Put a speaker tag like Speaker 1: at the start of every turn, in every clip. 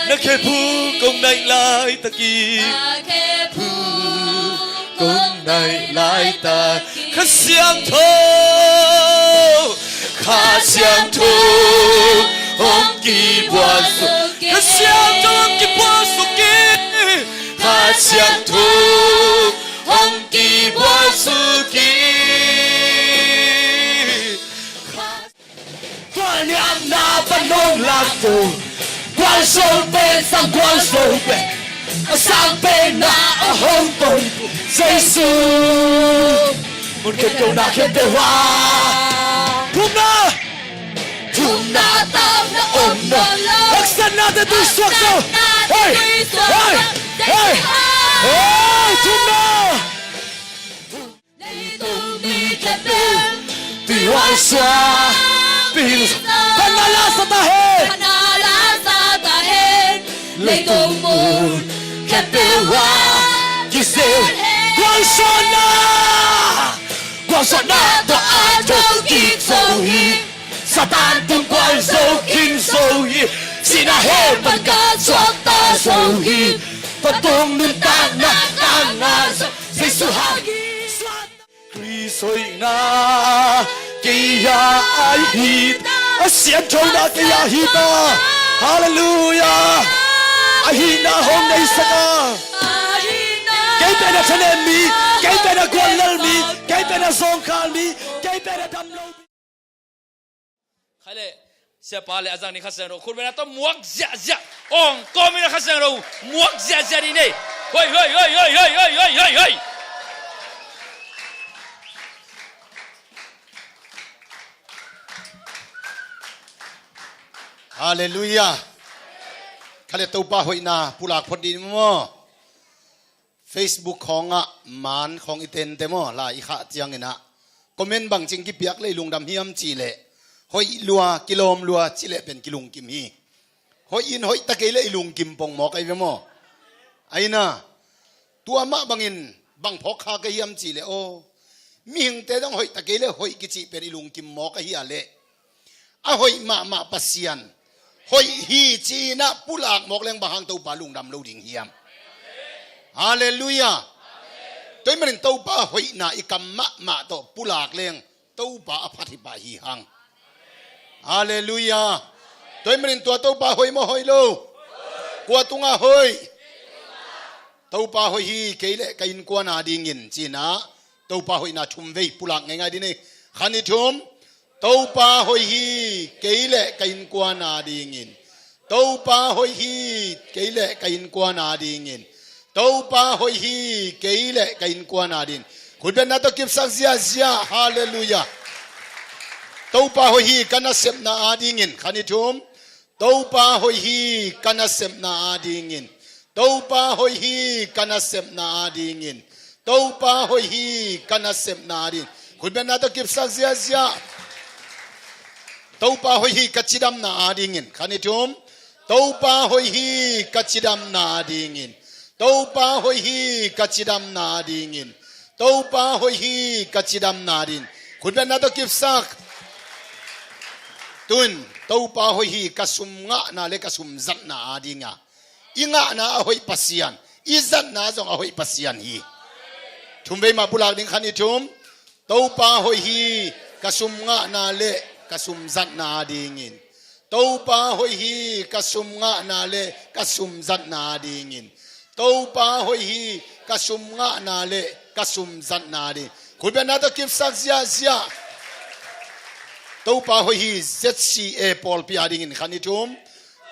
Speaker 1: Nó khe phu công này lại ta kỳ công này lại ta khá xiang thô ông kỳ bùa su khá xiang thô ông kỳ bùa su kỳ khá xiang thô ông kỳ bùa su kỳ quan niệm na văn nông lạc phù quan sâu bên sang quan sâu bên sang bên na ở hông tồn Giêsu một cái câu nào khiến đời hoa thum na tao na ôm na hắc sân na te tu suak sao hey hey hey hey thum na vì hoa xóa vì Panala sa tahen lấy tông môn khép bêu hoa Giselle quang son na to ai cho kịp sâu hi Satan tung quan sâu kinh sâu hi xin na hết bằng cả cho ta sâu hi và tung nên ta na Giêsu ha Christ na kia ai hit xiên trâu na kia hita hallelujah ai hit na hôm nay saka cái tên là chân em mi cái tên là quan lal mi cái tên là song khal mi cái tên là đam lâu khai lệ sẽ pa lệ azang ni khasang ro khun bena to muak zia ong ko mi na khasang ro muak zia ni nei hoi Hallelujah. Kale topa hoina pulak phodi mo. Facebook khonga man khong iten temo la i kha chiang ina. Comment bang ching ki piak le lungdam hiam chi le. Hoi lua kilom lua chi le pen kilung kim hi. Hoi in hoi takele ilung kim pong mo kai mo. Aina tua ma bangin bang phok kha ka hiam chi le o. Mi hing te dang hoi takele hoi ki chi pen ilung kim mo ka hi ale. A hoi ma pasian. Hoi hi chi na pulak mok leng bahang to pa lung dam lo ding hiam. Hallelujah. Tôi mình to pa hoi na ikam ma to pulak leng to pa aphathi pa hi hang. Hallelujah. Tôi mình to pa hoi mo hoi lo. Kwa tunga hoi. To pa hoi hi keile kain kwa na ding in china. To pa hoi na thum vei pulak ngai ngai di ni. Khani thum tâu pa hoi hi kei lệ kain qua na đi ngin tâu pa hoi hi kei lệ kain qua na đi ngin tâu pa hoi hi kei lệ kain qua na din khun ben na to kip sak zia hallelujah tâu pa hoi hi kana sep na đi ngin khani thum tâu pa hoi hi kana sep na đi ngin tâu pa hoi hi kana sep na đi ngin tâu pa hoi hi kana sep na din khun ben na to kip sak zia tâu pa hoi hi kachidam na dingin khani thum tâu pa hoi hi kachidam na dingin tâu pa hoi hi kachidam na dingin tâu pa hoi hi kachidam na din khun ben na to kip sak tun tâu pa hoi hi kasum nga na le kasum zat na dinga inga na hoi pasian izat na zong hoi pasian hi thum ve ma pulak ding khani thum tâu pa hoi hi kasum nga na le kasum zat na dingin tâu pa hoi hi kasum nga na le kasum zat na dingin tâu pa hoi hi kasum nga na le kasum zat na di khun ben na to kip sak zia tâu pa hoi hi zca pol pia dingin khani thum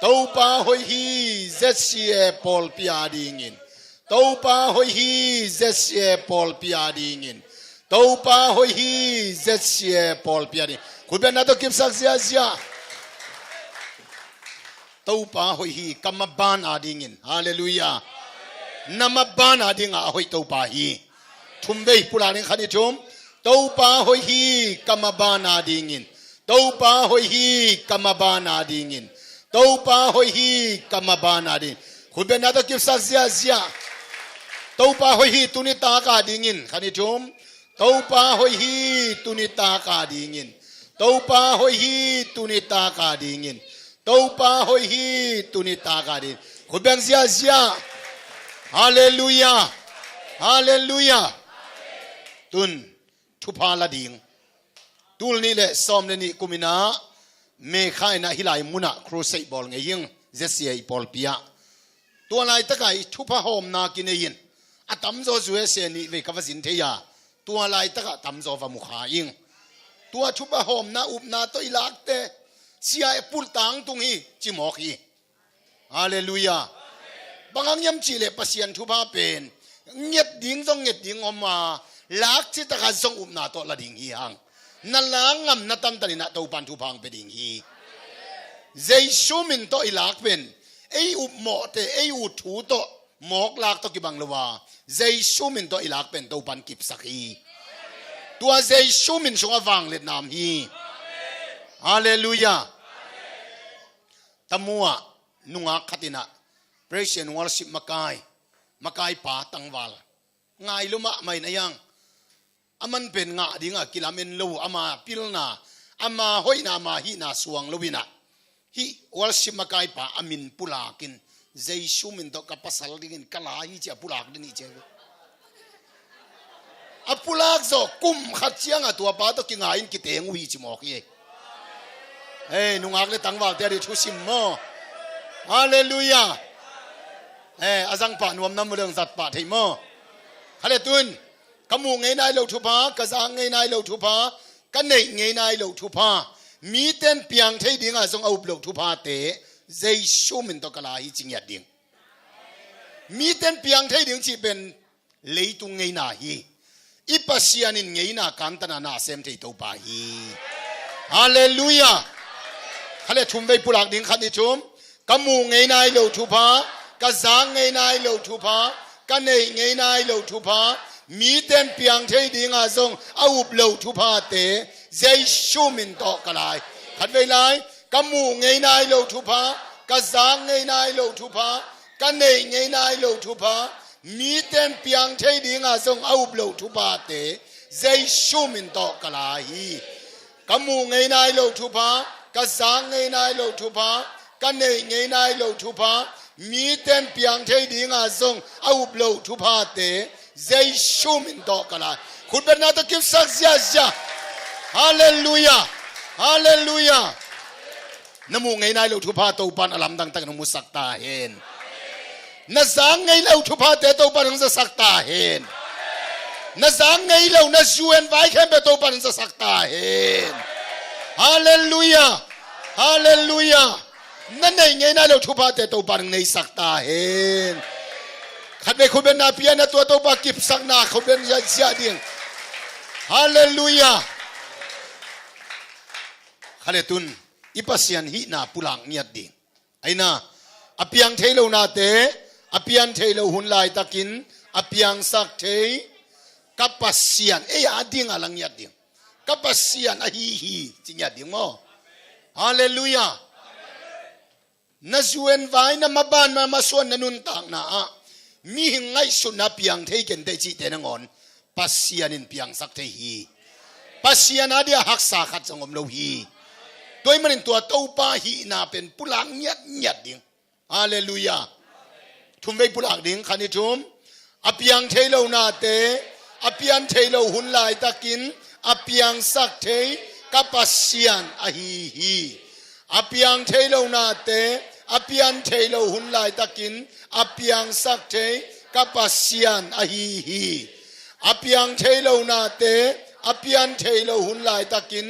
Speaker 1: tâu pa hoi hi zca pol pia dingin tâu pa hoi hi zca pol pia dingin tâu pa hoi hi zca pol pia dingin khun ben na to kip sak zia tâu pa hoi hi kamaban adingin hallelujah namaban adinga hoi tâu pa hi thum vei pula ning khani thum tâu pa hoi hi kamaban adingin tâu pa hoi hi kamaban adingin tâu pa hoi hi kamaban ading khun ben na to kip sak zia tâu pa hoi hi tunita ka dingin khani thum tâu pa hoi hi tunita ka dingin tàu pa hoi hi tunita ka dingin tàu pa hoi hi tunita ka ding khut bang zia zia hallelujah hallelujah tun thupa la ding tul ni le som le ni kumina me khai na hilai muna crusade bol nge ying zesia pol pia tua lai takai thupa hom na kinein atam zo zue se ni ve kavasin theya tua lai taka tam zo va mukha ying tua thupa hom na up na to ilakte sia pul tang tung hi chimok hi hallelujah bangang yam chile pasian thupa pen nget ding zong nget ding oma lak chi taka zong up na to la ding hi hang na langam na tam tani na to pan thu phang pe ding hi zai sumin to ilak pen ei up mo te ei u thu to mok lak to ki bang lawa zai sumin to ilak pen to pan kip sakhi tua zai sumin sunga wang let nam hi hallelujah tamua nunga khatina praise and worship makai pa tangwal ngai luma mai na yang aman pen nga dinga kilamen lo ama pilna ama hoina ma hi na suang lowina hi worship makai pa amin pulakin jaisu min to kapasal dingin kala hi cha pulak ni che apulak zo kum khachiang atua pa to kinga in kiteng wi chi mo ki hey nungak le tangwal te ri thusim mo hallelujah azang pa nuam nam murang zat pa thei mo hale tun kamu ngay nai lo thu pa kazang ngay nai lo thu pa kanei ngay nai lo thu pa mi ten piang thei ding a zong au lo thu pa te zai shu min to kala hi ching ya ding mi ten piang thei ding chi ben leitung ngay na hi ipasian in ngay na kantana na sem thei to pa hi hallelujah hale thum vei pulak ding khat ni chum kamu ngay nai lo thu pa kazang ngay nai lo thu pa kanei ngay nai lo thu pa mi ten piang thei ding a zong aup lo thu pa te zai shu min to kalai khat vei lai kamu ngei nai lo thu pa kazang ngei nai lo thu pa kanei ngei nai lo thu pa mi ten piang thei ding a zong aup lo thu pa te zai shu min to kalai kamu ngei nai lo thu pa kazang ngei nai lo thu pa kanei ngei nai lo thu pa mi ten piang thei ding a zong aup lo thu pa te zai shu min to kala khut ben na to kim sak zia zia hallelujah hallelujah namu ngai nai lo thu pa to pan alam dang tak namu sak ta hen na zang ngai lo thu pa te to pan sa sak ta hen na zang ngai lo na zuen vai khem be to pan sa sak ta hen hallelujah hallelujah na nei ngai nai lo thu pa te to pan ngai sak ta hen khát về khôn bên na pia na tua tàu ba kịp sang na khôn bên gia điên hallelujah khale tun ipasian hi na pulang niat ding aina apiang thelo na te apian thelo hun lai takin apiang sak thei kapasian ading alang niat ding kapasian hi chinya ding mo hallelujah na zuen vai na maban ma masuan na nun tang na mi hingai sunna piang thei ken te chi te na ngon pasianin piang sak thei hi pasian adia haksa khat changom lo hi toy manin tua to pa hi na pen pulang nyat ding hallelujah thum vei pulang ding khani thum apiang thei lo na te apian thei lo hun lai takin apiang sak thei kapasian hi apiang thei lo na te apian thei lo hun lai takin apiang sak thei kapasian hi apiang thei lo na te apian thei lo hun lai takin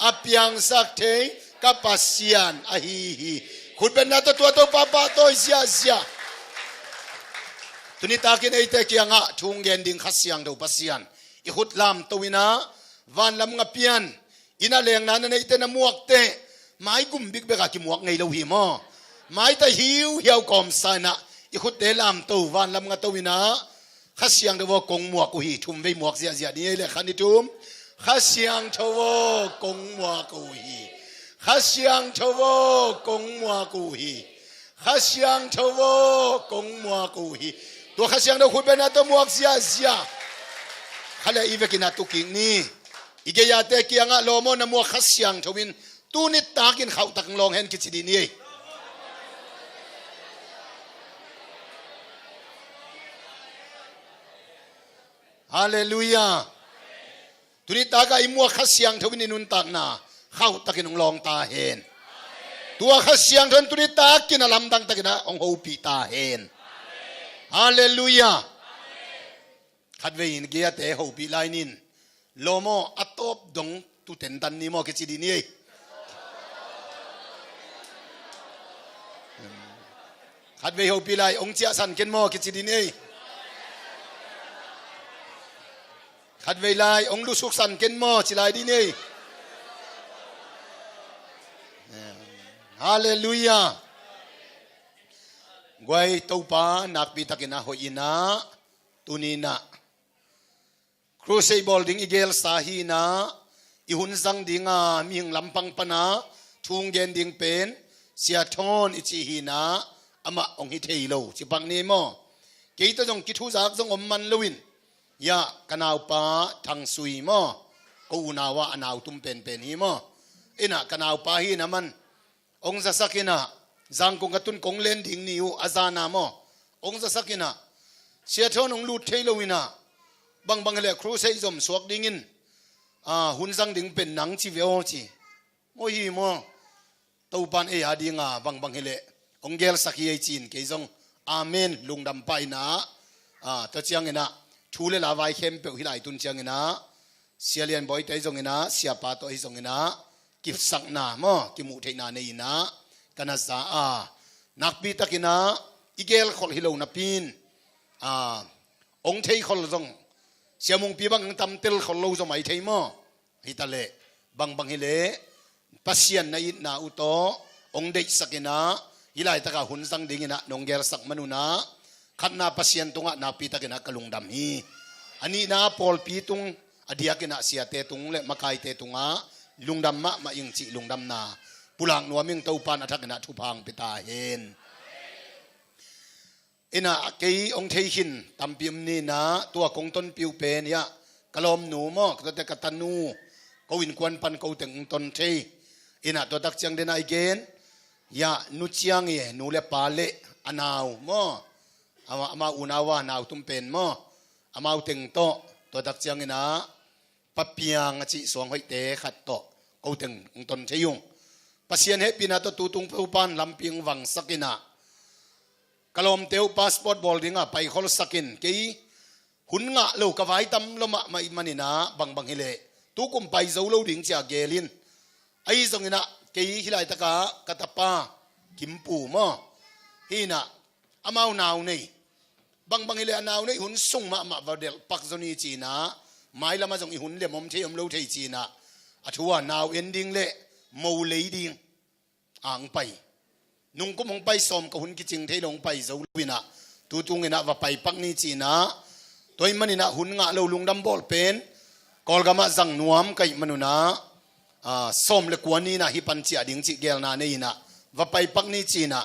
Speaker 1: apiang sak thei kapasian hi khut ben na to pa to sia tuni takin ei te kianga thung gen ding khasiang do pasian I khut lam to wina van lam nga pian ina leng na nei te na muak te mai gum big beka ki muak ngei lo hi mo mai ta hiu kom sana I khut te lam to van lam nga to wina khasiang do kong muak ku hi thum vei muak zia ni le khani tum khasiang thowo kong muak ku hi khasiang thowo kong muak ku hi khasiang thowo kong muak ku hi to khasiang do khut ben na to muak zia khala ivekina tuking ni igaya te kianga lomo na mo khasyang thawin tunit takin khau tak long hen kichidi ni hallelujah tunit taka imua khasyang thawin inun tak na khau takin long ta hen tua khasyang thon tunit takin alam dang takina ong hopi ta hen hallelujah khatvein gia te hopi lainin lomo atop dong tu tendan ni mo kichidi ni khatve hopi lai ong chia san ken mo kichidi ni khatve lai ong lu suk san ken mo chilai di ni hallelujah guai topa nakpi takina hoina tunina crucible ding igel sahina ihun sang dinga ming lampang pana thungen ding pen sia thon ichi hina ama ong hi theilo chipang ni mo keita jong kithu jak jong om man lowin ya kanau pa thang sui mo ko unawa anau tum pen pen hi mo ina kanau pa hi naman ong za sakina jang kong katun kong len ding niu azana mo ong za sakina sia thon ong lut theilowina bang bang le cruise zom suak dingin hun sang ding pen nang chi veo chi mo hi mo to pan e adinga bang bang hele onggel sakhi ai chin ke jong amen lungdam pai na to chiang ina thule la vai khem pe hilai tun chiang ina sialian boy tai jong ina sia pa to hi jong ina ki sak na mo ki mu theina nei ina kana sa nakpi takina igel khol hilo na pin ong thei khol jong siamung pi bang tam tel khol lo jomai thei mo hitale bang bang hile pasian na it na uto ong dei sakina hilai taka hun sang dingina nongger sak manuna khatna pasian tunga na pi takina kalungdam hi ani na pol pi tung adiakina sia te tung le makai te tunga lungdam ma ing chi lungdam na pulang nuaming taupan athakina thupang pita hen ina kei ong thei hin tampim ni na tua kong ton piu pen ya kalom nu mo kate katanu ko win kwan pan ko teng ton thei ina to dak chang dena again ya nu chiang ye nu le pale anaw mo ama unawa naw tum pen mo amau teng to dak chang ina papiang chi song hoi te khat to ko teng ton theyung pasien he pina to tutung pan lamping wang sakina kalom teu passport boarding pai khol sakin ke hun nga lo ka vai tam lo ma mai manina bang bang hile tu kum pai zo lo ding cha gelin ai zongina ke hilai taka katapa kimpu mo hina amau naw nei bang bang hile naw nei hun sung ma vadel pak zoni china mai lama jong i hun le mom the om lo thei china athua naw ending le mo leiding ang pai nung ko mong pai som ka hun ki ching thei long pai zo wina tu tung ina wa pai pak ni china toy manina hun nga lo lungdam bol pen kolgama jang nuam kai manuna som le kwani na hi pan chi ading chi gel na nei na wa pai pak ni china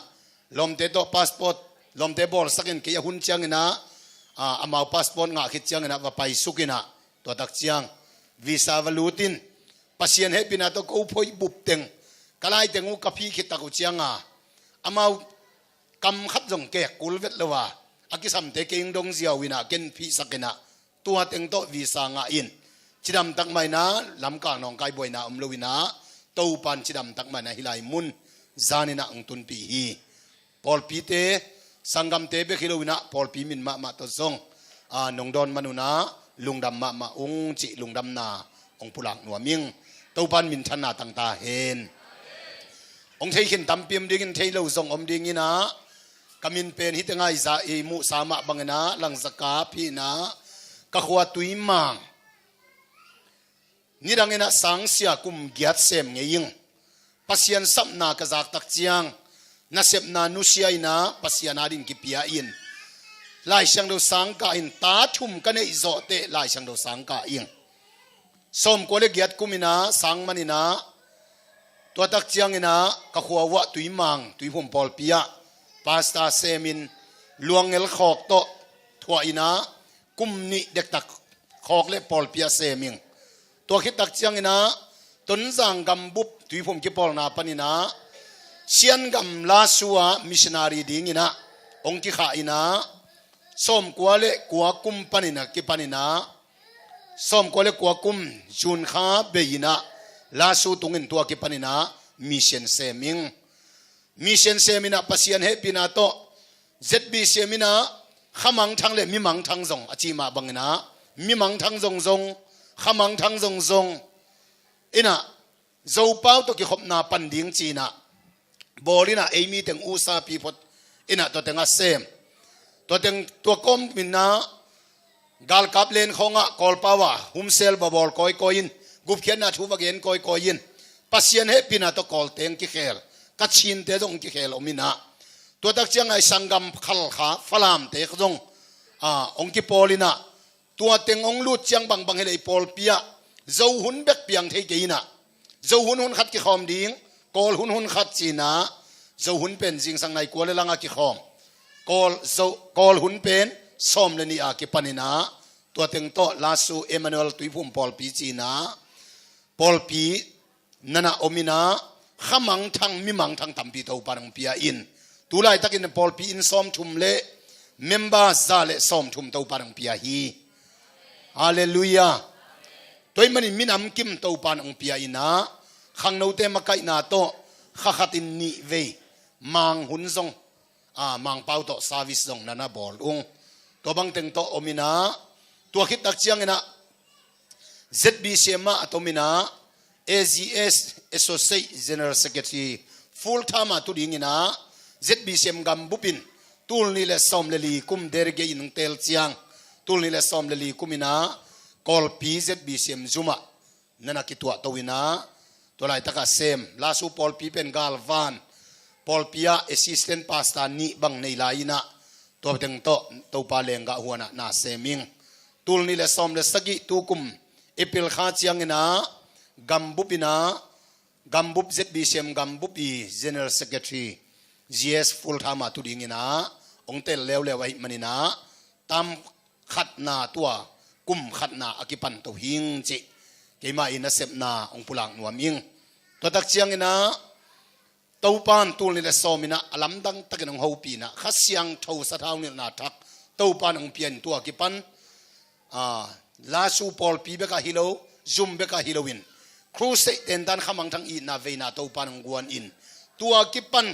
Speaker 1: lomte to passport lomte bol sakin ke hun chang ina amau passport nga khit chang ina wa pai sukina to tak chiang visa valutin pasien he pina to ko phoi bup teng kalai tengu kapi khit ta ko chianga amau kam khat jong ke kulvet lawa akisam te king dong ziaw wina ken phi sakena tua teng to visa nga in chidam tak mai na lam ka nong kai boina umlowina to pan chidam tak mai na hilai mun zanina angtun pi hi pol pi te sangam te be khilowina pol pi min ma to zong nong don manuna lungdam ma ong chi lungdam na ong pulak nuaming to pan min thana tang ta hen ong thei khin tampim ding thei lo zong om ding ina kamin pen hitengai za e mu sama bangena lang zaka phi na ka khwa tuimang nirangena sangsia kum giat sem ngeying pasian sapna ka zak tak chiang na sep na nusia ina pasian adin ki pia in lai sang do sang ka in ta thum ka nei zo te lai sang do sang ka ing som ko le giat kumina sang manina to tak chiang ina ka khwa wa tuimang tuihum pol pia pasta semin luangel khok to thwa ina kumni dek tak khok le pol pia seming ตัวคิดตักเจียงนะต้นจางกำบุบตุยผมกิปอลนาปนินะเชียนกำลาสัวมิชนารีดิ้งนะองค์กิขาอินะส้มกัวเละกัวกุมปนินะกิปนินะส้มกัวเละกัวกุมจุนขาเบียนะลาสูตุงินตัวกิปนินะมิเชนเซมิงมิเชนเซมินะปัสยันเฮปินาโตเจ็ดบีเซมินะขมังทังเละมิมังทังซงอจิมาบังนะมิมังทังซงซงขมังทังซงซงอินะเจ้าเป้าตัวกิขบนาปันดิ้งจีนะบอลินะเอมีถึงอุซาปีพดอินะตัวเต็งอาเซมตัวเต็งตัวก้มมินนะกาลกับเลนของะกอลปาวะหุมเซลบอลคอยคอยินกุบเขียนนะชูวะเกนคอยคอยินปัสยันเฮปินะตัวกอลเต็งกิเคลกัดชินเตจงกิเคลอมินะตัวตักเจียงไอสังกัมขัลขาฟลามเตกจงองกิปอลินะตัวเต็งองลูดเจียงบังบังเฮเลปอลเปียเจ้าหุ่นเบกเปียงเทกินะเจ้าหุ่นขัดกิขอมดิ้งกอลหุ่นขัดจีนะเจ้าหุ่นเป็นจริงสังในกัวเลลังอากิขอมกอลหุ่นเป็นส้มเลนีอากิปนินะตัวเต็งโตลาสูเอมานูเอลตุยพุ่มปอลปีจีนะปอลปีนันอมินะขมังทังมิมังทังตัมปีเตาปานังปีอินตุไลตักินปอลปีอินส้มทุมเลเมมบาซาเลส้มทุมเตาปานังปีฮีฮาเลลูยาตัวมันมินำกิมเตาปานังปีอินะขังโนเตมะไกนาโตข้าขัดินนิเวมังหุนซงมังเป้าโตซาวิสซงนันบอลตัวบังเต็งโตอมินะตัวคิดตักเจียงนะ ZBCM ตัวมินะ AGS Associate General Secretary full time ตัวดิ้งนะ ZBCM กัมบุปินตูลนี่แหละซ้อมเลลีคุมเดรเกยินเตลเจียงตูลนี่แหละซ้อมเลลีคุมินะกอลพี ZBCM จุมานั่นกิตัวตัววินะตัวไรตักเซมลาสูปอลพีเป็นกาลวันปอลพีอา Assistant Pastor นี่บังในลายนะตัวเต็งโตตัวปาเลงกะหัวน่ะเซมิงตูลนี่แหละซ้อมเลสกิตูกุมเอพิลข้าเจียงนะกัมบุปินะกัมบุบ ZBCM กัมบุปี General Secretary GS full time ตุดิงนะองเตลเลวเลวไอ้มันนะตามขัดนาตัวกุมขัดนาอกิปันตัวหิงจิเกมาอินะเซบนาองปุลังนัวมิงตัวตักเจียงนะตัวปานตูนี่แหละซ้อมินะอลัมดังตะกันองเฮาปีนะขัดเสียงเท่าสะท้าวนี่นาทักตัวปานองเปลี่ยนตัวกิปันลาสูปอลปีเบกาฮิโลซุมเบกาฮิโลวินครูเซเตนดันขมังทั้งอีนาเวนาตัวปานองกวนอินตัวกิปัน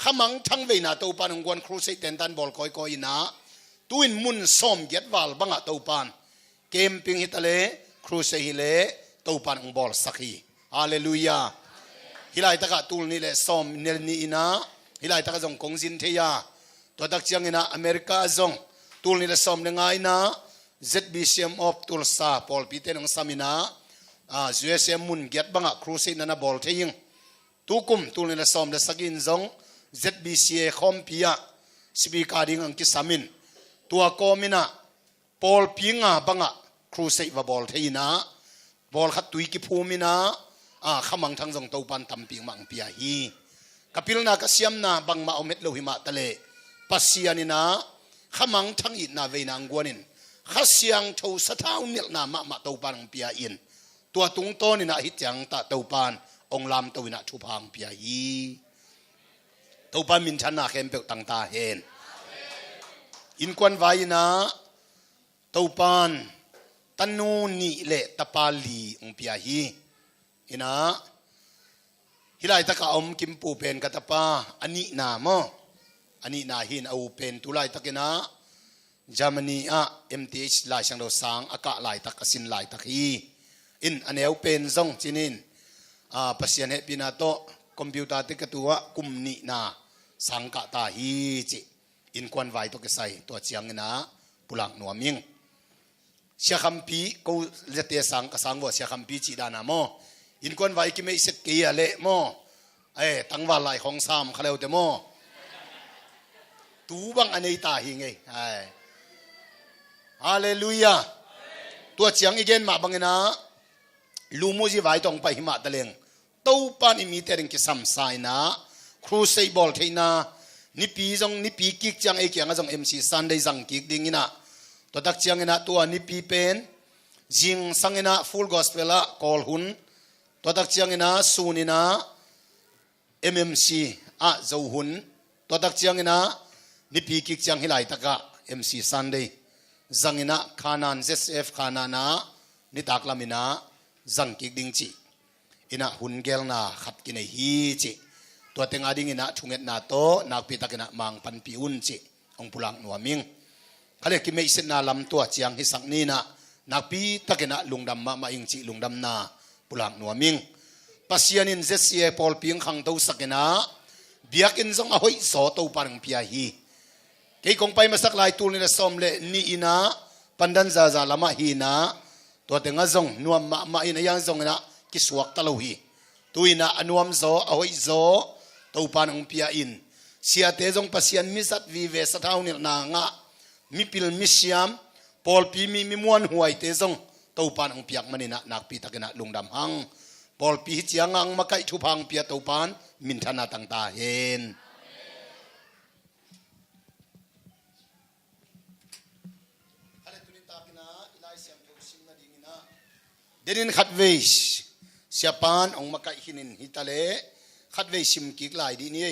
Speaker 1: ขมังทั้งเวนาตัวปานองกวนครูเซเตนดันบอลคอยคอยนะตัวอินมุนซ้อมเก็ดวาลบังอะตัวปานเกมปิงฮิตเลครูเซฮิเลตัวปานองบอลสักฮีฮาเลลูยาฮิไลตะกะตูลนี่แหละซ้อมเนลนีอินะฮิไลตะกะจงกงซินเทียตัวตักเจียงอินะอเมริกาจงตูลนี่แหละซ้อมเนงไงนะ ZBCM of ตุลซาปอลปีเตนองสามินะUSM มุนเก็ตบังอะครูเซนันบอลเทียงตูกุมตูลนี่แหละซ้อมเลสกินจง ZBCA คอมพิยาสปีกาดิ้งอังกิสามินตัวโกมินะปอลพิงะบังอะครูเซวบอลเทียนะบอลขัดตุยกิพูมินะขมังทั้งจงตัวปันตัมปิงมังพิยาฮีกับพิลนากเสียมนาบังมาอเม็ดโลหิมะทะเลปัสยานินะขมังทั้งอินนาเวนางกวนินข้าเสียงเท่าสะท้าวเนลนามะมาตัวปันพิยาอินตัวตุงโตนี่นะฮิตยังตะตัวปันองลามตัวนะชุพังพิยาฮีตัวปันมินชันนาเข้มเปกตังตาเห็นอินควันไว้นะตัวปันตันนูนี่เละตะปาลีองพิยาฮีอินะฮิไลตะกะอมกิมปูเป็นกะตะปาอันนี้นามออันนี้นาหินเอาเป็นตุไลตะกินะจามนีMTH ลายช่างเราสางอากาลายตะกสินลายตะคีอินอันเอวเป็นซงจินินปัสยันเฮปินาโตคอมพิวเตอร์ติกตัวกุมนีนาสังกะตาฮีจิอินควันไวตัวกษัยตัวเจียงนะปุลังนัวมิงเสียคำปีกูจะเตะสังกสังว่าเสียคำปีจีดานามออินควันไวกิไม่เสกเกียเละมอตั้งว่าลายของซ้ำเขาเรียกแต่มอตูบังอันนี้ตาหิงไงฮาเลลูยาตัวเจียงอีกเกนมาบังนะลูมูจีไว้ตรงไปหิมะตะเลงตู้ปานอิมีเตริงกิสัมไซนะครูเซบอลเทนะนิปีจงนิปีกิกจังไอเกียงจงMCซันได้จังกิกดิ้งนะตัวตักเจียงนะตัวนิปีเป็น jing sangina full gospel a call hun to tak chiangina sunina mmc a zo hun to tak chiangina nipi kik chiang hilai taka mc sunday zangina khanan zsf khanana nitak lamina zang kik ding chi ina hun gel na khat ki nei hi chi to tenga ding ina thunget na to nak pi takina mang pan pi un chi ong pulang nuaming khale ki mei sen na lam to chiang hi sang ni na nak pi takina lungdam ma ing chi lungdam na pulang nuaming pasianin zesia pol ping khang to sakina biak in zong a hoi so to parang pia hi ke kong pai masak lai tul ni na som le ni ina pandan za lama hi na to tenga zong nuam ma ina yang zong na ki suak talo hi tuina anuam zo a hoi zo to panang pia in sia te zong pasian misat vi ve sathau ni na nga mi pil mi siam pol pi mi muan huai te zong to panang piak manina nak pi takena lungdam hang pol pi chiangang makai thu phang pia to pan min thana tang ta hen ale tunin takina ilai siam tho sim na dingina denin khatveis siapan ong makai hinin hitale khatveis sim kik lai di ni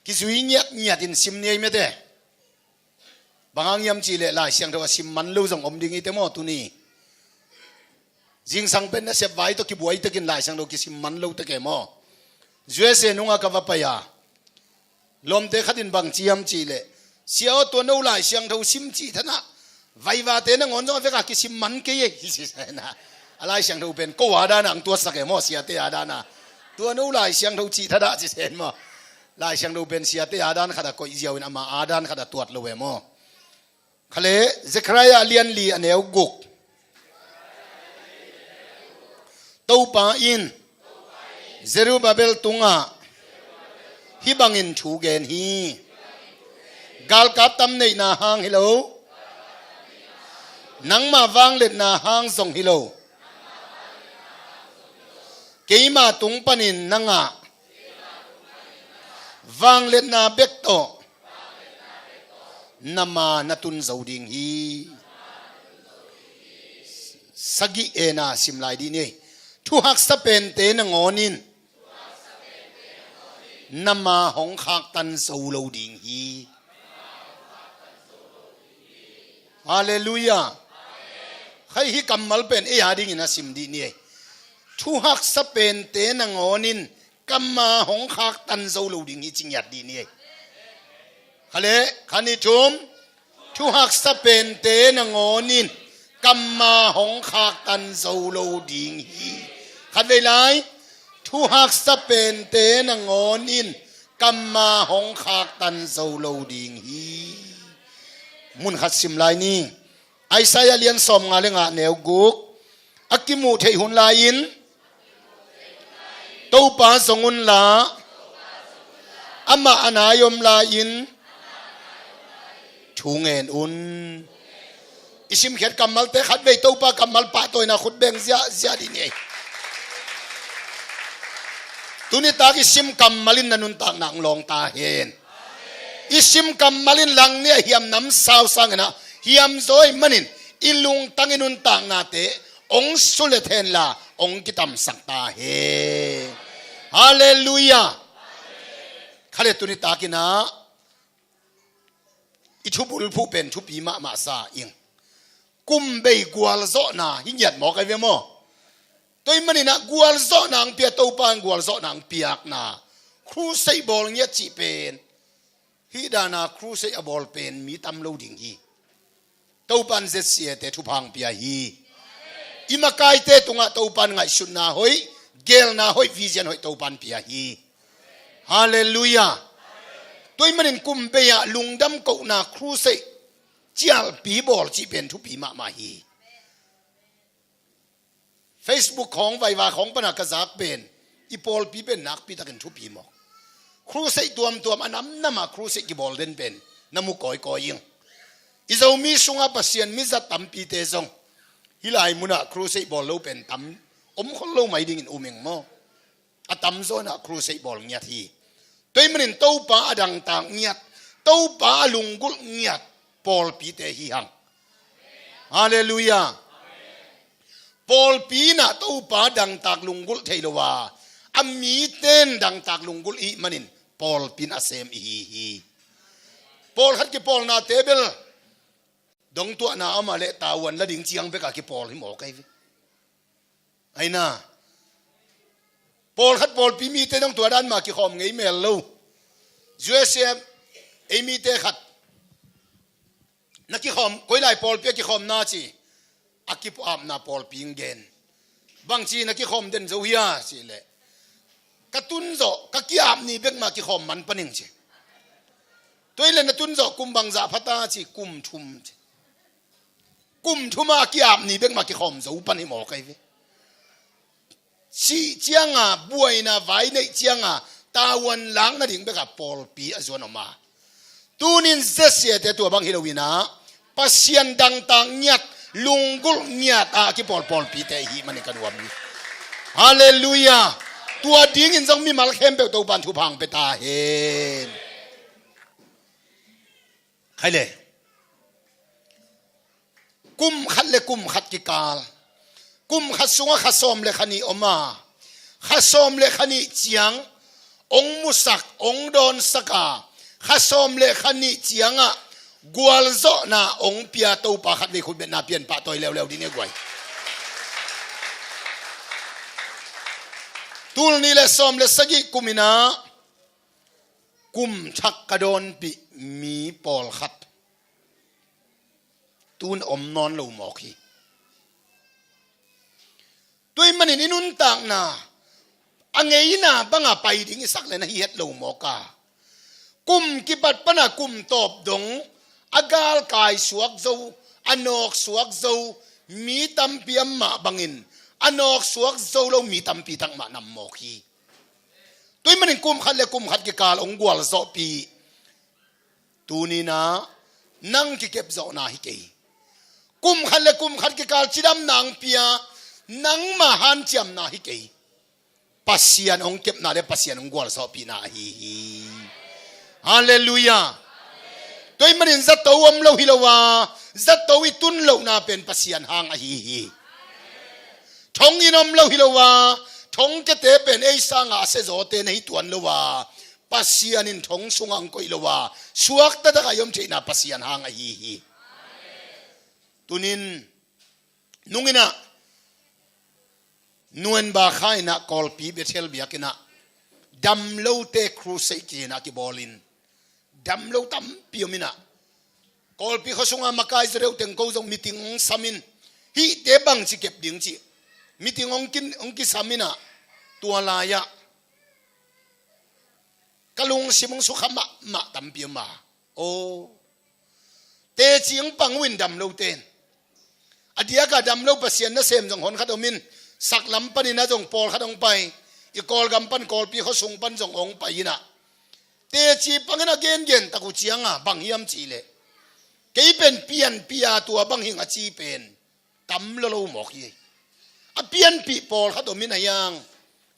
Speaker 1: ki zui nyat in sim nei me de bangang yam chi le lai siang tho sim man lo jong om ding i te mo tu ni jing sang pen na se vai to ki buai to kin lai sang do ki sim man lo te ke mo zue se nunga ka va pa ya lom te khatin bang chiam chi le siao to no lai siang tho sim chi thana vai va te na ngon jong ve ka ki sim man ke ye hi si na alai siang tho pen ko wa da na ang tua sa ke mo sia te ada na tua no lai siang tho chi thada chi sen mo lai siang tho pen sia te adan khada ko iziaw in ama adan khada tuat lo we mo khale Zekhariah lian li aneu guk topa in Zerubbabel tunga hibangin thu gen hi gal kap tam nei na hang hilo nang ma wang let na hang song hilo keima tung panin nanga wang let na bek to nama natun zoding hi sagi ena simlai di ni thu hak sa pen te na ngonin nama hong khak tan so lo ding hi hallelujah khai hi kamal pen e hading ina sim di ni thu hak sa pen te na ngonin kamma hong khak tan so lo ding hi chingyat di ni hale khani thum thu hak sa pen te na ngonin kamma hong khak tan so lo ding hi khat ve lai thu hak sa pen te na ngonin kamma hong khak tan so lo ding hi mun khat sim lai ni Isaiah lian som nga le nga neu guk akimu thei hun lai in to pa songun la ama anayom la in thungen un isim khet kamal te khat ve to pa kamal pa toy na khut beng zia di ni tuni ta ki sim kamalin nanun ta nang long ta hen isim kamalin lang ne hiam nam saw sang na hiam zoi manin ilung tanginun ta nga te ong sulethen la ong kitam sak ta he hallelujah khale tuni ta ki na ichubul phu pen thu pi ma sa ing kum bei gwal zo na hinyat mo kai ve mo toi mani na gwal zo nang pia to pan gwal zo nang piak na kru sei bol nya chi pen hi da na kru sei a bol pen mi tam lo ding hi to pan zet sia te thu phang pia hi imakai te tunga to pan ngai shun na hoi gel na hoi vision hoi to pan pia hi hallelujah tôi mình cùng bây giờ lùng đâm cậu na cruise chial bí bol chỉ bên thu bí mà hi Facebookของไว้ว่าของปนักกระซักเป็นอีปอลปีเป็นนักปีตะกันทุปีหมอกครูเสกตัวอันน้ำมาครูเสกกีบอลเด่นเป็นน้ำมุกก่อยยิงอีเจ้ามีสุงอาปัสยันมีจัดตั้มปีเตซงฮิลายมุนะครูเสกบอลโลเป็นตั้มคนโลไม่ดิ่งอุเมงโมอะตั้มโซนะครูเสกบอลเงียทีตัวมันเต้าป้าดังต่างเงียเต้าป้าลุงกุลเงียปอลปีเตหิหังฮาเลลูยา ปอลปีน่ะตู้ป่าดังตากลุงกุลเทโลวาอามีเต้นดังตากลุงกุลอีมันินปอลปีนอาเซมอีปอลฮัดกิปอลนาเตเบลดงตัวน่าเอามาเลตาวันละดิ่งเชียงไปกับกิปอลให้หมอไกไอ้น่าปอลฮัดปอลปีมีเต้นดงตัวด้านมากิคอมไงเมลลูจูเอเซมไอมีเต้ขัดนักกิคอมคุยไล่ปอลเปียกิคอมนาจีอากิปอับนาปอลปิงเกนบางทีนักกิคอมเดินจะวิอาสิเลยกระตุ้นโจกกิอับนี่เบกมากิคอมมันปนิงจีตัวเล่นนักตุ้นโจกุมบังซาพัตตาจีกุมทุมจีกุมทุมากิอับนี่เบกมากิคอมจะอุปนิหมอกไอ้เวชีเจียงอ่ะบวยน่ะไว้ในเจียงอ่ะตาวันหลังนั่นดิ่งเบกับปอลปีอจวนออกมาตูนินเสียแต่ตัวบางฮิโรวินาปัสยันดังต่างเงียดลุงกุลเงียดกิปอลปีแต่ฮีมันกันวามีฮาเลลูยาตัวดิ้งอินซังมีมาลเข้มเปตัวบันทุพังเปตาเห็นใครเลยกุมขัดเลยกุมขัดกิกาลกุมขัดสุงขัดซอมเลยขันีออกมาขัดซอมเลยขันีเจียงองมุสักองดอนสกาขัดซอมเลยขันีเจียงอ่ะกวลโซนาองเปียตัวปะขัดเลยคุณเป็นนาเปียนปะตัวเร็วๆดีเนี่ยกวยตูนนี่แหละซอมเลยสกิกุมินากุมชักกระโดนปีมีปอลขัดตูนอมนอนลูหมอกีตัวมันนี่นุ่นต่างนาอังเงยนาบังอาไปดิ้งสักเลยนะเฮ็ดลูหมอกากุมกิบัดปนากุมตอบดงอากาลกายสวกโซอนอกสวกโซมีตัมเปียมมาบังอินอนอกสวกโซเรามีตัมปีตั้งมานำหมอกีตัวมันนี่กุมขัดเลยกุมขัดกิกาลองกวลโซปีตูนี่นะนั่งกิเก็บโซนาฮิเกกุมขัดเลยกุมขัดกิกาลจิดำนางเปียนังมาหันจำนาฮิเกปัสยานองเก็บนาเลปัสยานองกวลโซปีนาฮีฮาเลลูยาตัวมันอินจัตโตวมโลฮิโลวาจัตโตวิตุนโลนาเป็นปัสยานหางฮีทงอินอมโลฮิโลวาทงเกเตเป็นไอซังอาเซโซเตนฮิตวันโลวาปัสยานินทงสุงังโกอิโลวาสวกตะตะกายมเจนาปัสยานหางฮีตุนินนุงินะนวลบาขายนะกอลปีเบเทลเบียกินะดัมโลเตครูเซกินะกิบอลินดัมโลตัมปิโอมินะกอลปีเขาส่งมากายจะเร็วเต็งเขาส่งมิติงสามินฮีเตบังจิเก็บดิ้งจิมิติงองกิสามินะตัวลายะกะลุงสิมงสุขมะตัมปิโอมาโอเตจิงปังวินดัมโลเตนอดียกะดัมโลปัสยันนะเซมจงหอนขัดอมินสักลำปันนะจงปอลขัดองไปอีกอลกำปันกอลปีเขาส่งปันจงองไปนะเตจีปังนะเกนเกนตะกุเจียงอ่ะบังฮิมจีเลเกยเป็นเปียนปียตัวบังหิงอาจีเป็นตำละโลหมอกยี่อเปียนปีปอลขัดอมินยัง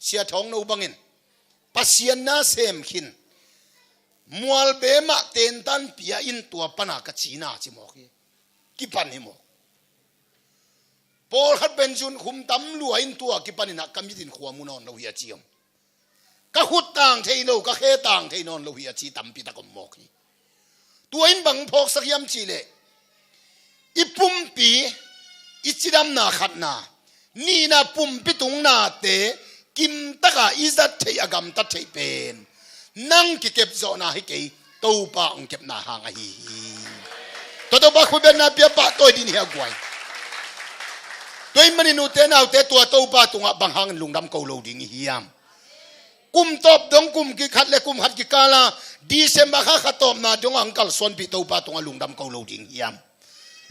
Speaker 1: เสียท้องนูบังอินปัสยันนะเซมขินมัวลเบมะเตนตันปียอินตัวปนากจีนาจิหมอกยี่กิปันหิหมอกปอลขัดเป็นจุนคุมตำลัวอินตัวกิปันนักกำยินขวามุนอนเราเฮียจีมก็ขุดต่างเทโนก็แค่ต่างเทนอนเราเฮียจีตำปีตะกมอกนี่ตัวอินบังพกสักยามจีเลอีปุ่มปีอีจีดำนาขัดนานี่นาปุ่มปีตุงนาเตกิมตะกะอิจัดเทอากำตัดเทเป็นนั่งกิเก็บโซนาให้เกยตัวปะองเก็บนาหางฮีตัวบักคุยเป็นนาเปียปะตัวดินเฮียกวยตัวมันนูเตนเอาเตตัวตัวปาตุงบังหังลุงดำเกาโลดิ่งเฮียมกุมตบดงกุมกิขัดเลกุมขัดกิกาลาดีเซมบาข้าขัดตบนาดงอังกัลส่วนปีตัวปาตุงลุงดำเกาโลดิ่งเฮียม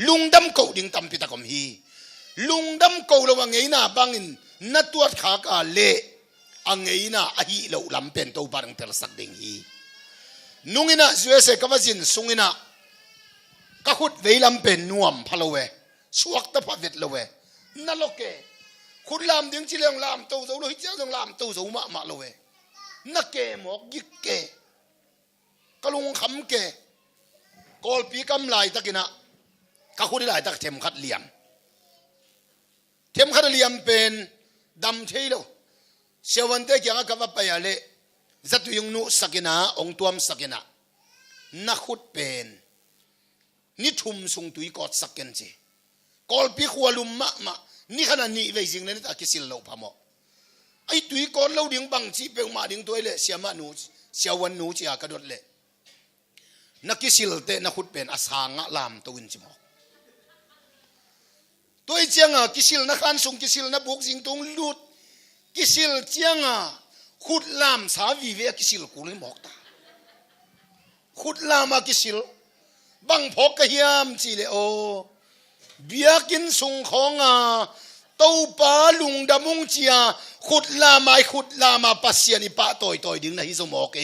Speaker 1: ลุงดำเกาดิ่งตำปีตะกมฮีลุงดำเกาโลวังเงินาบังอินนัดตัวขากาเละอังเงินาอหิโลลำเป็นตัวปารังเทลสักดิ่งฮีนุงินะสวยเสกวาจินสุงินะก็ขุดเวลำเป็นนวมพะโลเวสวกตะพัดเวทโลเวนั่นโลกเกคุณลามดึงจีเลงลามตู้สูงเลยเจ้าต้องลามตู้สูงมาเลยนักเกหมอกยิกเกกะลุงขำเกกอลปีกำไลตะกินะกะคุณได้หลายตะเข็มขัดเหลี่ยม เทมขัดเลียมเป็นดำเทโลเสียวันเตะยังกับว่าไปอะไรจัตุยงนุสักนาองตัวมสักนานักขุดเป็นนิทุมสุงตุยกอดสักกันเจกอลปีขวาลุมมานี่ขนาดนี้เวจิงเลยนี่ตากิสิลเราพะโมไอตุยกอลเราดิ่งบังจีเปลมาดิ่งตัวเลยเสียมาหนูเสียวันหนูจีอากระโดดเลยนักกิสิลเตนักขุดเป็นอาสางะลามตัวอินจิมอกตัวเจียงกิสิลนักขันสุงกิสิลนักบุกจิงตรงลุดกิสิลเจียงขุดลามสาวีเวกิสิลกูเลยหมอกตาขุดลามกิสิลบังพกกะเฮียมจีเลโอเบียกินสุงของเต้าปลาลุงดามุงเจียขุดลามาปัสเซียนิปะต่อยดึงนะฮิสมอก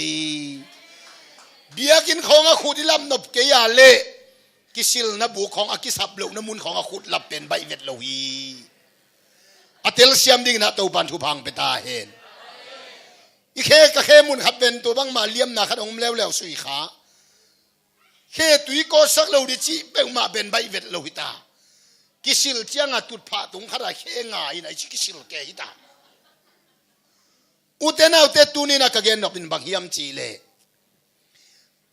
Speaker 1: เบียกินของขุดลำนบเกียเล่กิสิลนะบุของอกิสับเหลวน้ำมุนของขุดลับเป็นใบเวทโลวีอเตลเซียมดิ่งนะเต้าปันทุพังไปตาเห็นอีเคกะเคมุนขับเป็นตัวบังมาเลี้ยมนะขัดองแล้วสุยขาเคตุยก็สักเราดิจิเป่งมาเป็นใบเวทโลหิตากิสิลเจียงตุดผาตุงขราเคงายในชิกิสิลเกหิตาอุเทนาอุเตตุนีนักเกณฑ์นกเป็นบางฮิมจีเล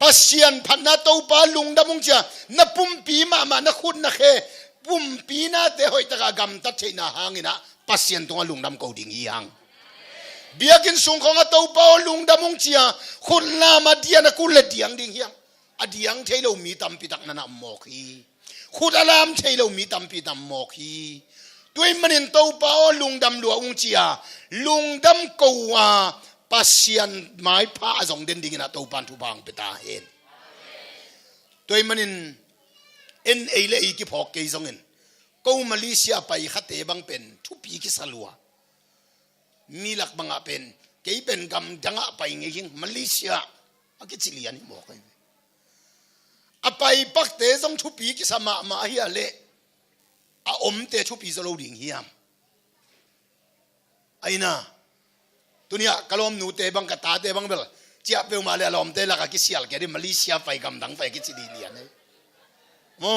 Speaker 1: ปัสยันพันนาโตปาลุงดามุงเจียนับปุ่มปีมานักขุดนักเคปุ่มปีนาเตหอยตะกำตัดเชนาหางินะปัสยันตรงลุงดำกูดิ่งยังเบียกินสุงของเต้าปาลุงดามุงเจียขุดลามาเดียนักกุลเดียงดิ่งยังอดียงเทโลมีตัมปิตักนันมอกฮีขุดอารามเทโลมีตัมปิตัมมอกฮีด้วยมันเห็นเต้าป้าลุงดำหลวงเจียลุงดำกูปัสยันไม้ผ้าส่งเด่นดิ่งนะเต้าปันทุบังไปตาเห็นด้วยมันเห็นเอเลอีกิพอกเกยส่งเห็นกูมาเลเซียไปขัดเตบังเป็นทุบปีกิสลัวมีหลักบังอาเป็นเกยเป็นกำจังอาไปไงยิงมาเลเซียอากิจิเลียนบอกเลยอไปปักเตะต้องทุบปีกิสมาเฮียเละอมเตะทุบปีจะโลดิ่งเฮียมไอ้น่ะตัวเนี้ยกะลอมหนูเตะบังกะตาเตะบังเบลเจียเปลมาเลยลอมเตะละกะกิเซียลแกดิมาเลเซียไฟกำดังไฟกิจิเลียนเลยโอ้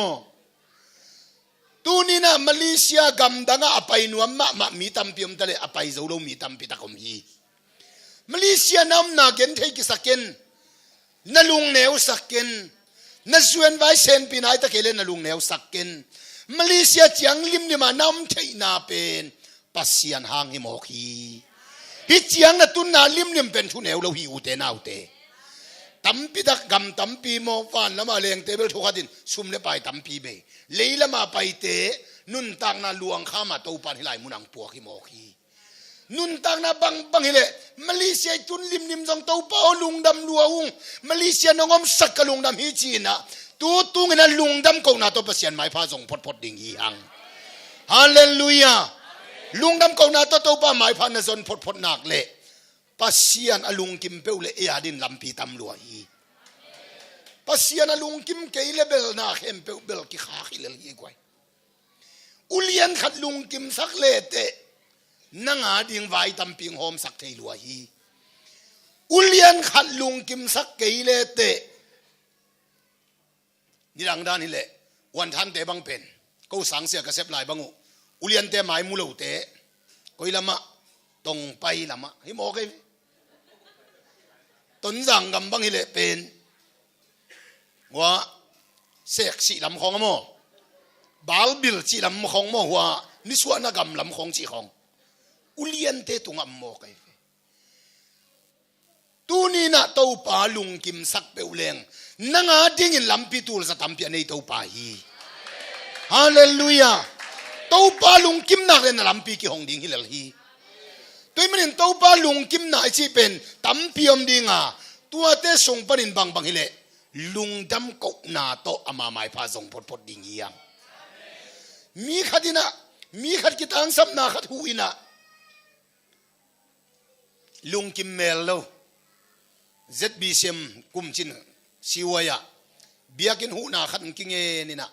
Speaker 1: ตัวนี้นะมาเลเซียกำดังอไปนัวมามีตัมพิมตะเลอไปจะโลมีตัมพิตะคมฮีมาเลเซียน้ำนาเกนเทกิสักเกนนั่ลุงเนวสักเกนนั่นส่วนไว้เซนปีนายตะเกเลนลุงเนวสักเกนมาเลเซียเจียงลิมนี่มาน้ำเทนาเป็นปัสยันหางหิมอคีฮิเจียงนั่นตุนนาลิมนี่เป็นทุนเนวเราหิวเตนาวเตตัมปีตะกำตัมปีโมฟันแล้วมาเลี้ยงเตเบลทุกขัดินซุ่มเลไปตัมปีเบเลยละมาไปเตนุ่นตังนาลวงข้ามาตูปันหิไลมุนังปัวหิมอคีนุนตังนาบังเฮเลมาเลเซียจุนลิมจงเต้าเป้าลุงดำลัวอุงมาเลเซียนงอมสักกะลุงดำฮิจีนะตู้เงินลุงดำกูนาตัวเปอร์เซ็นต์ไม่พาส่งพดดิ่งฮีหังฮาเลลูยาลุงดำกูนาตัวเต้าป้าไม่พานส่งพดหนักเละปัสเซียนอลุงกิมเป้าเละเอียดินลำปีตำลัวฮีปัสเซียนอลุงกิมเกยเลเบลนาเข้มเป้าเบลกิขาขิเลฮีกวยอุเลียนขัดลุงกิมสักเละเตนังอาดิ่งไว้ตำปิงโฮมสักเทลัวฮีอุเลียนขัดลุงกิมสักเกยเลเตนี่ดังด้านนี่แหละวันทันเตบังเป็นกูสังเสียกระเซบลายบังอุเลียนเตหมายมูลเตกุยละมะตรงไปละมะให้หมอกันต้นสั่งกำบังนี่แหละเป็นว่าเสกสีลำของมอบาลบิลสีลำของมอว่านิสวานกำลำของสีของอุเลียนเตตุงอัมโมกันตูนี่นะเต้าป่าลุงกิมสักเปลงนังอาดิ่งลำพิตูลสตัมเปียในเต้าป่าฮีฮาเลลูยาเต้าป่าลุงกิมนักเลยนะลำปีกี่ห้องดิ่งฮิเลลฮีตัวมันเห็นเต้าป่าลุงกิมนักที่เป็นตัมเปียมดิ่งตัวเตส่งปนินบังฮิเลลุงดำกกนาโตอามาไม่พาส่งพดดิ่งยังมีขัดนะมีขัดกิตังสับนาขัดหูอินะลุงกิมเมลโลเจ็ดบีเซมกุมจินสิวายะเบียกินหูนาขัดกิงเงนี่นะ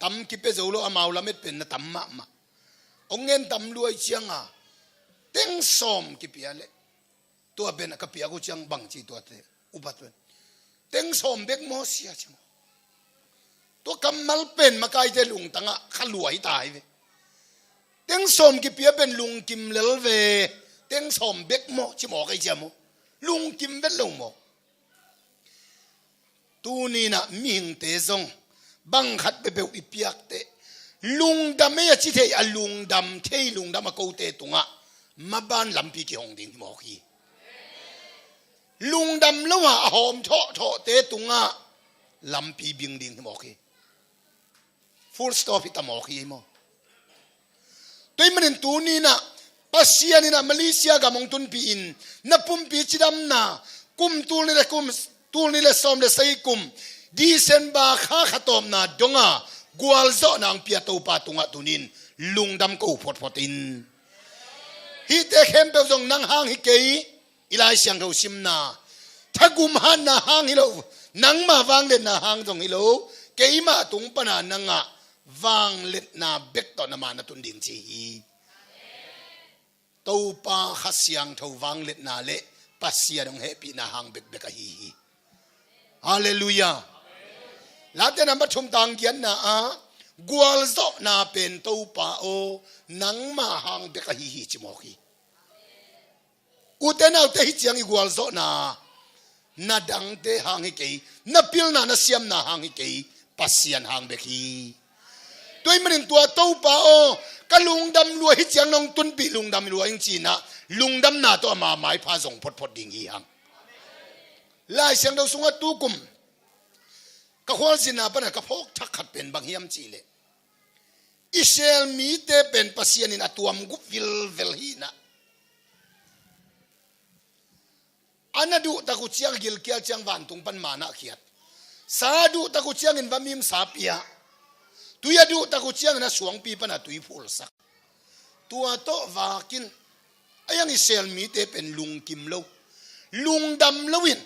Speaker 1: ตั้มกิเปโซโลอามาลามิดเป็นนะตั้มมาองเงินตั้มรวยเชียงเต็งสอมกิเปียเลตัวเป็นกับเปียกูเชียงบังจีตัวเตอุบัติเต็งสอมเบกโมเสียจังตัวกำมัลเป็นมาไกลเจลุงตั้งขลวยตายเว เต็งสมกิเปียเป็นลุงกิมเลเวเต็งสมเบกโมชิโมกไอเจโมลุงกิมเวลงโมตูนี่นะมิงเตซงบังคัดไปเบลอิเปียกเตลุงดำไม่ชิเทอลุงดำเทลุงดำมาโกเตตุงะมาบ้านลำปีกิฮงดิงที่หมอคีลุงดำแล้วว่าหอมโถเตตุงะลำปีบิงดิงที่หมอคีfull stop ที่ตหมอคีมั้งตัวมันตัวนี้นะปัสยานี่นะมาเลเซียกับมงตุนปีอินนับปุ่มปีจิดำนะกุมตูนี่แหละกุมตูนี่แหละซ้อมเลยใส่กุมดีเซนบาข้าขตอมนะดงะกวาลโซนางเปียตูปาตุงะตุนินลุงดำกูพอดินฮิเตเข้มเปจงนางหางฮิเกยอิลายเสียงเขาซิมนาถ้ากุมหันนาหางฮิโลนางมาวางเล่นนาหางจงฮิโลเกยมาตุงปนานางะวางเล็ดนาเบกตอนนามานาตุนดิงจีตูปาขัสยังเทวางเล็ดนาเละปัสยาดงเฮปีนาหางเบกเบกฮีฮาเลลูยาลาเตนับชมตังเกียนนากวาลโซนาเป็นตูปาโอนังมาหางเบกฮีจิโมกีอุเตนาอุเตหิจังอีกวาลโซนาดังเตหางฮิเกยนาพิลนาเสียมนาหางฮิเกยปัสยานหางเบกฮีตัวมันตัวตูปาโอกะลุงดำรวยฮิจังนองตุนปีลุงดำรวยจริงๆนะลุงดำนาตัวมาหมายพาส่งพดดิ่งฮีหังลายเสียงเราสุงะตูกุมกะควาสินาปะนะกะพกทักขัดเป็นบางเฮียมจีเลอิเชลมีเตเป็นปัสยานินอตัวมกุวิลเวลฮีนะอันนั้นดูตะกุเชียงกิลเกียเชียงวันตุงปันมานะเขียดสาดูตะกุเชียงอินวามิมสาปียตุยดูตะกุเชียงนะสวงปีปะนะตุยพูลสักตัวโตวากินไอ้ยังอิเชลมีเตเป็นลุงกิมโลลุงดำลวิน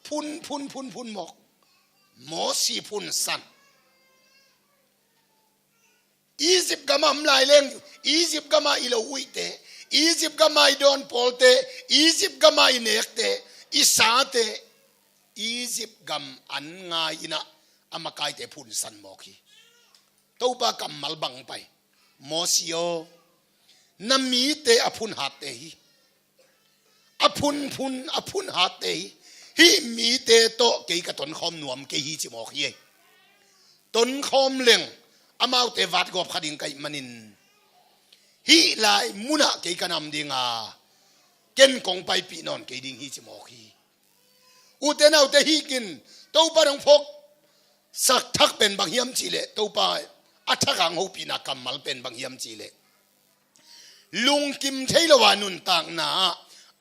Speaker 1: พุนหมอกหมอสีพุนสันอียิปต์ก็มาทำลายเล่งอียิปต์ก็มาอิโลอุยเตอียิปต์ก็มาอิดอนพอลเตอียิปต์ก็มาอิเนกเตอิสาเตอียิปต์กัมอันงายนะอามาไกเตพุนสันหมอกีตัวปากัมมัลบังไปหมอสีโอน้ำมีเตอพุนหาเตฮีอพุนหาเตฮีมีเตโตเกยกะตนคอมหนวมเกยฮีจิมอกเยตนคอมเล็งอามาเตวัดกอบขดิงไกมันินฮีลายมุนะเกยกันำดิงาเก่นกองไปปีนอนเกยดิงฮีจิมอกฮีอุเตนาอุเตฮีกินเต้าปาดงพกสักทักเป็นบางเฮียมจีเลเต้าปาอัฐกังหูปีนักกำมัลเป็นบางเฮียมจีเลลุงกิมเทลวานุนต่างนา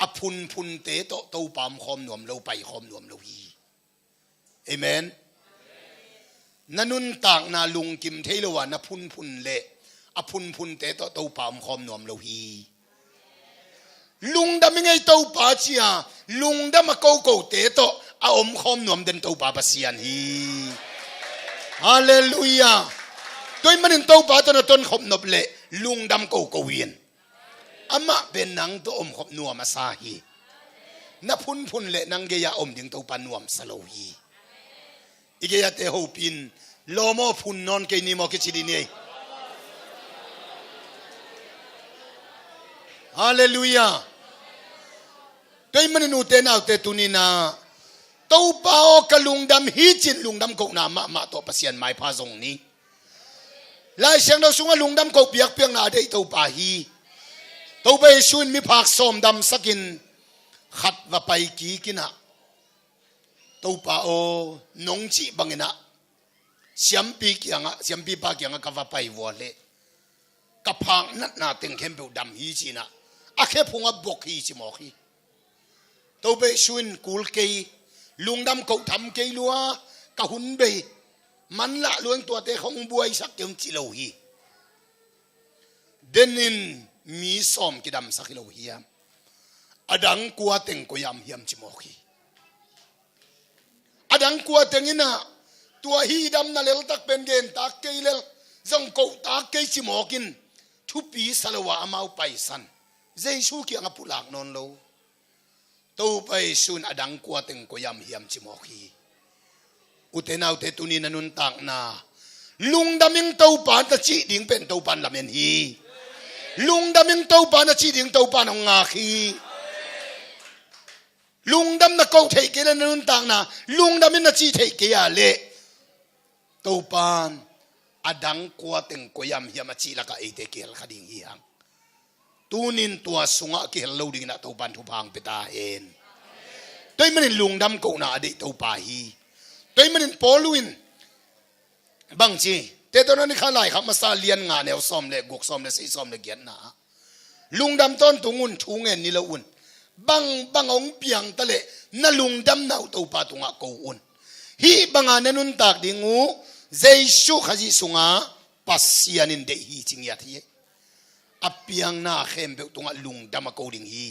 Speaker 1: อพุนเตโตเต้าปามคอมหนวมเราไปคอมหนวมเราฮีเอเมนนันุนต่างนาลุงกิมเทลวานะพุนเละอพุนเตโตเต้าปามคอมหนวมเราฮีลุงดำยังไงเต้าปาเชียลุงดำมาโกเตโตอาอมคอมหนวมเดินเต้าปาปัสยานฮีฮาเลลูยาด้วยมันเต้าปาตอนต้นคอมนบเละลุงดำโกเวียนอามาเป็นนังตัวอมขบนัวมาซาฮีนับพุนเละนังเกียอมถึงตัวปานวมสโลฮีอีเกียเตหูปินโลโมพุนนอนเกนิโมกิชิดินีฮาเลลูยาด้วยมันนูเตนาเตตุนินาตัวปาโอกลุงดำฮีจินลุงดำกนามาตัวปัสยันไม้พาซงนี้ลายเสียงเราสุงลุงดำกเปียกเปียงนาได้ตัวปาฮีตัวไปชุนมีผักส้มดำสักินขัดว่าไปกี่กินะตัวป่าโอนงจีบังเงินะเสียมปีเกียงเสียมปีปาเกียงกับว่าไปวัวเละกับพังนัดนาเต็งเข้มเปดำฮีจีนะอาเคพงบกฮีจิมอกีตัวไปชุนกูลเกยลุงดำเขาทำเกยลัวกะหุนเบยมันละลวงตัวเตะของบวยสักยังจิโลฮีเดนินมีซ้อมกิดำสักกิโลเฮียมอดังกัวเต็งก็ยำเฮียมจิโมกีอดังกัวเต็งน่ะตัวฮีดำนั่นเลวตักเป็นเกณฑ์ตักเกยเลวจงกูตักเกยจิโมกินทุปีสลาวะมาไปสันเจชูเกียงปุลักนนโลตัวไปสุนอดังกัวเต็งก็ยำเฮียมจิโมกีอุเทนาอุเทตุนีนันุนตักนาลุงดำยังตัวปานตะจีดิ่งเป็นตัวปานลำเอ็นฮี lungdam ing tàu pa na chi ding tàu pa nong nga khi lungdam na câu thei ke na nun tang na lungdam in na chi thei ke ya le tàu pa adang kwa teng koyam hiam chi la ka ite kel khading hi hang tunin tua sunga ke lo ding na tàu pan thu phang peta hen tôi mình lungdam câu na de tàu pa hi tôi mình poluin bang chi te to ni khalai kham sa lian nga neu som le guk som le sei som le gian na lungdam ton tungun thungen ni lo un bang ong piang ta le na lungdam nau to pa tunga ko un hi banga nanun tak dingu jesu khaji sunga pasianin de hi chingya thi apiang na khem be tunga lungdam ko ding hi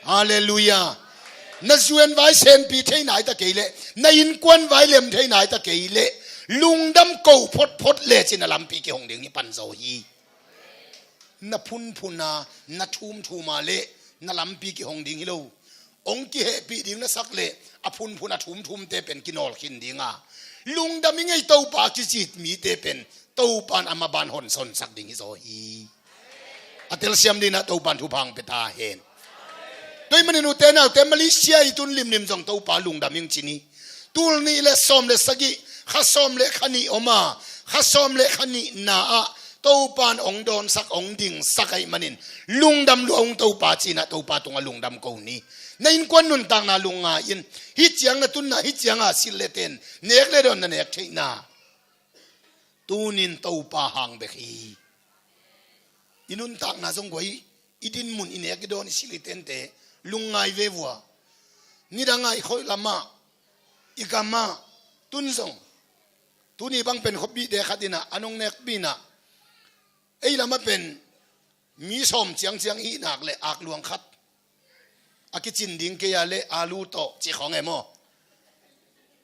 Speaker 1: hallelujah na zuen vai sen pi thei nai ta ke le na in kwan vai lem thei nai ta ke le lungdam câu phốt lệ trên là làm pi cái hồng điện như pan dầu hi na phun na na thum mà lệ na làm pi cái hồng điện hi lâu ông kia hệ pi điện na sắc lệ à phun na thum te pen kinol kin điện à lungdam ngay tàu pa cái chít mi te pen tàu pan ama ban hòn son sắc điện hi dầu hi atel siam đi na tàu pan thu phang peta hen tôi mình nu te nào te Malaysia itun lim dòng tàu pa lungdam yung chini tul ni le som le sagi khasom le khani oma khasom le khani na a to pan ong don sak ong ding sakai manin lungdam lu ong to pa china to pa tunga lungdam ko ni na in kwan nun tang na lunga in hi chiang na tun na hi chiang a sileten nek le don na nek theina tunin to pa hang be khi inun tak na jong goi idin mun inek don sileten te lungai ve wa ni dangai khoi lama ikama tunzong tuni bang pen khopi de khatina anong nek bina ei lama pen mi som chiang hi nak le ak luang khat akichin ding ke ya le alu to chi khong emo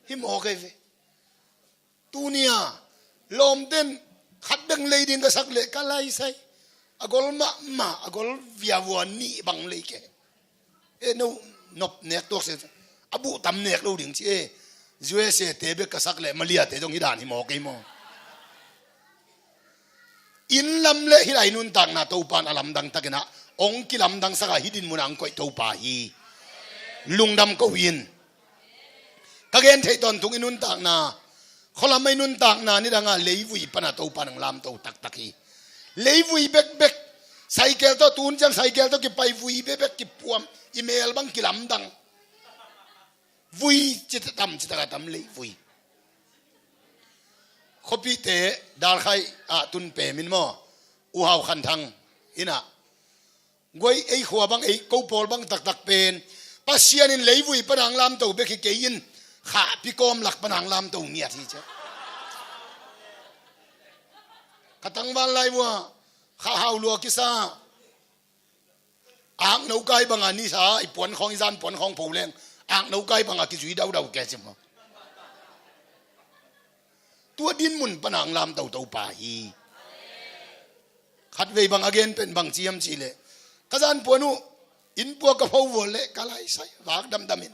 Speaker 1: hi mo ke ve tunia lom den khat dang le ding ka sak le ka lai sai agol ma agol via won ni bang le ke e no nop nek to se abu tam nek lo ding chi e zue se tebe kasak le malia te dong hidan hi mo ke mo in lam le hi lai nun tak na to pan alam dang takena ong ki lam dang saka hidin munang koi to pa hi lungdam ko win kagen thei ton tung inun tak na kholam mai nun tak na ni danga leivui pana to panang lam to tak hi leivui bek cycle to tun jang cycle to ki pai vui bek ki puam email bang ki lam dang vui chỉ tam lấy vui copy te dar khai a tun pe min mo u hau khan thang ina goi ei khwa bang ei ko pol bang tak pen pasian in lấy vui panang lam to be ke in kha pi kom lak panang lam to nia thi cha katang ban lai wa kha hau lo ki sa ang no kai bang ani sa i pon khong zan pon khong phu leng ang nấu cay bằng cái gì đâu kẹt chứ mà tua điên mun panang lam tàu pa hi khát về bằng again pen bằng chiam chi lệ cái gian puanu in pua cái phâu vô lệ cái lại sai vác đâm in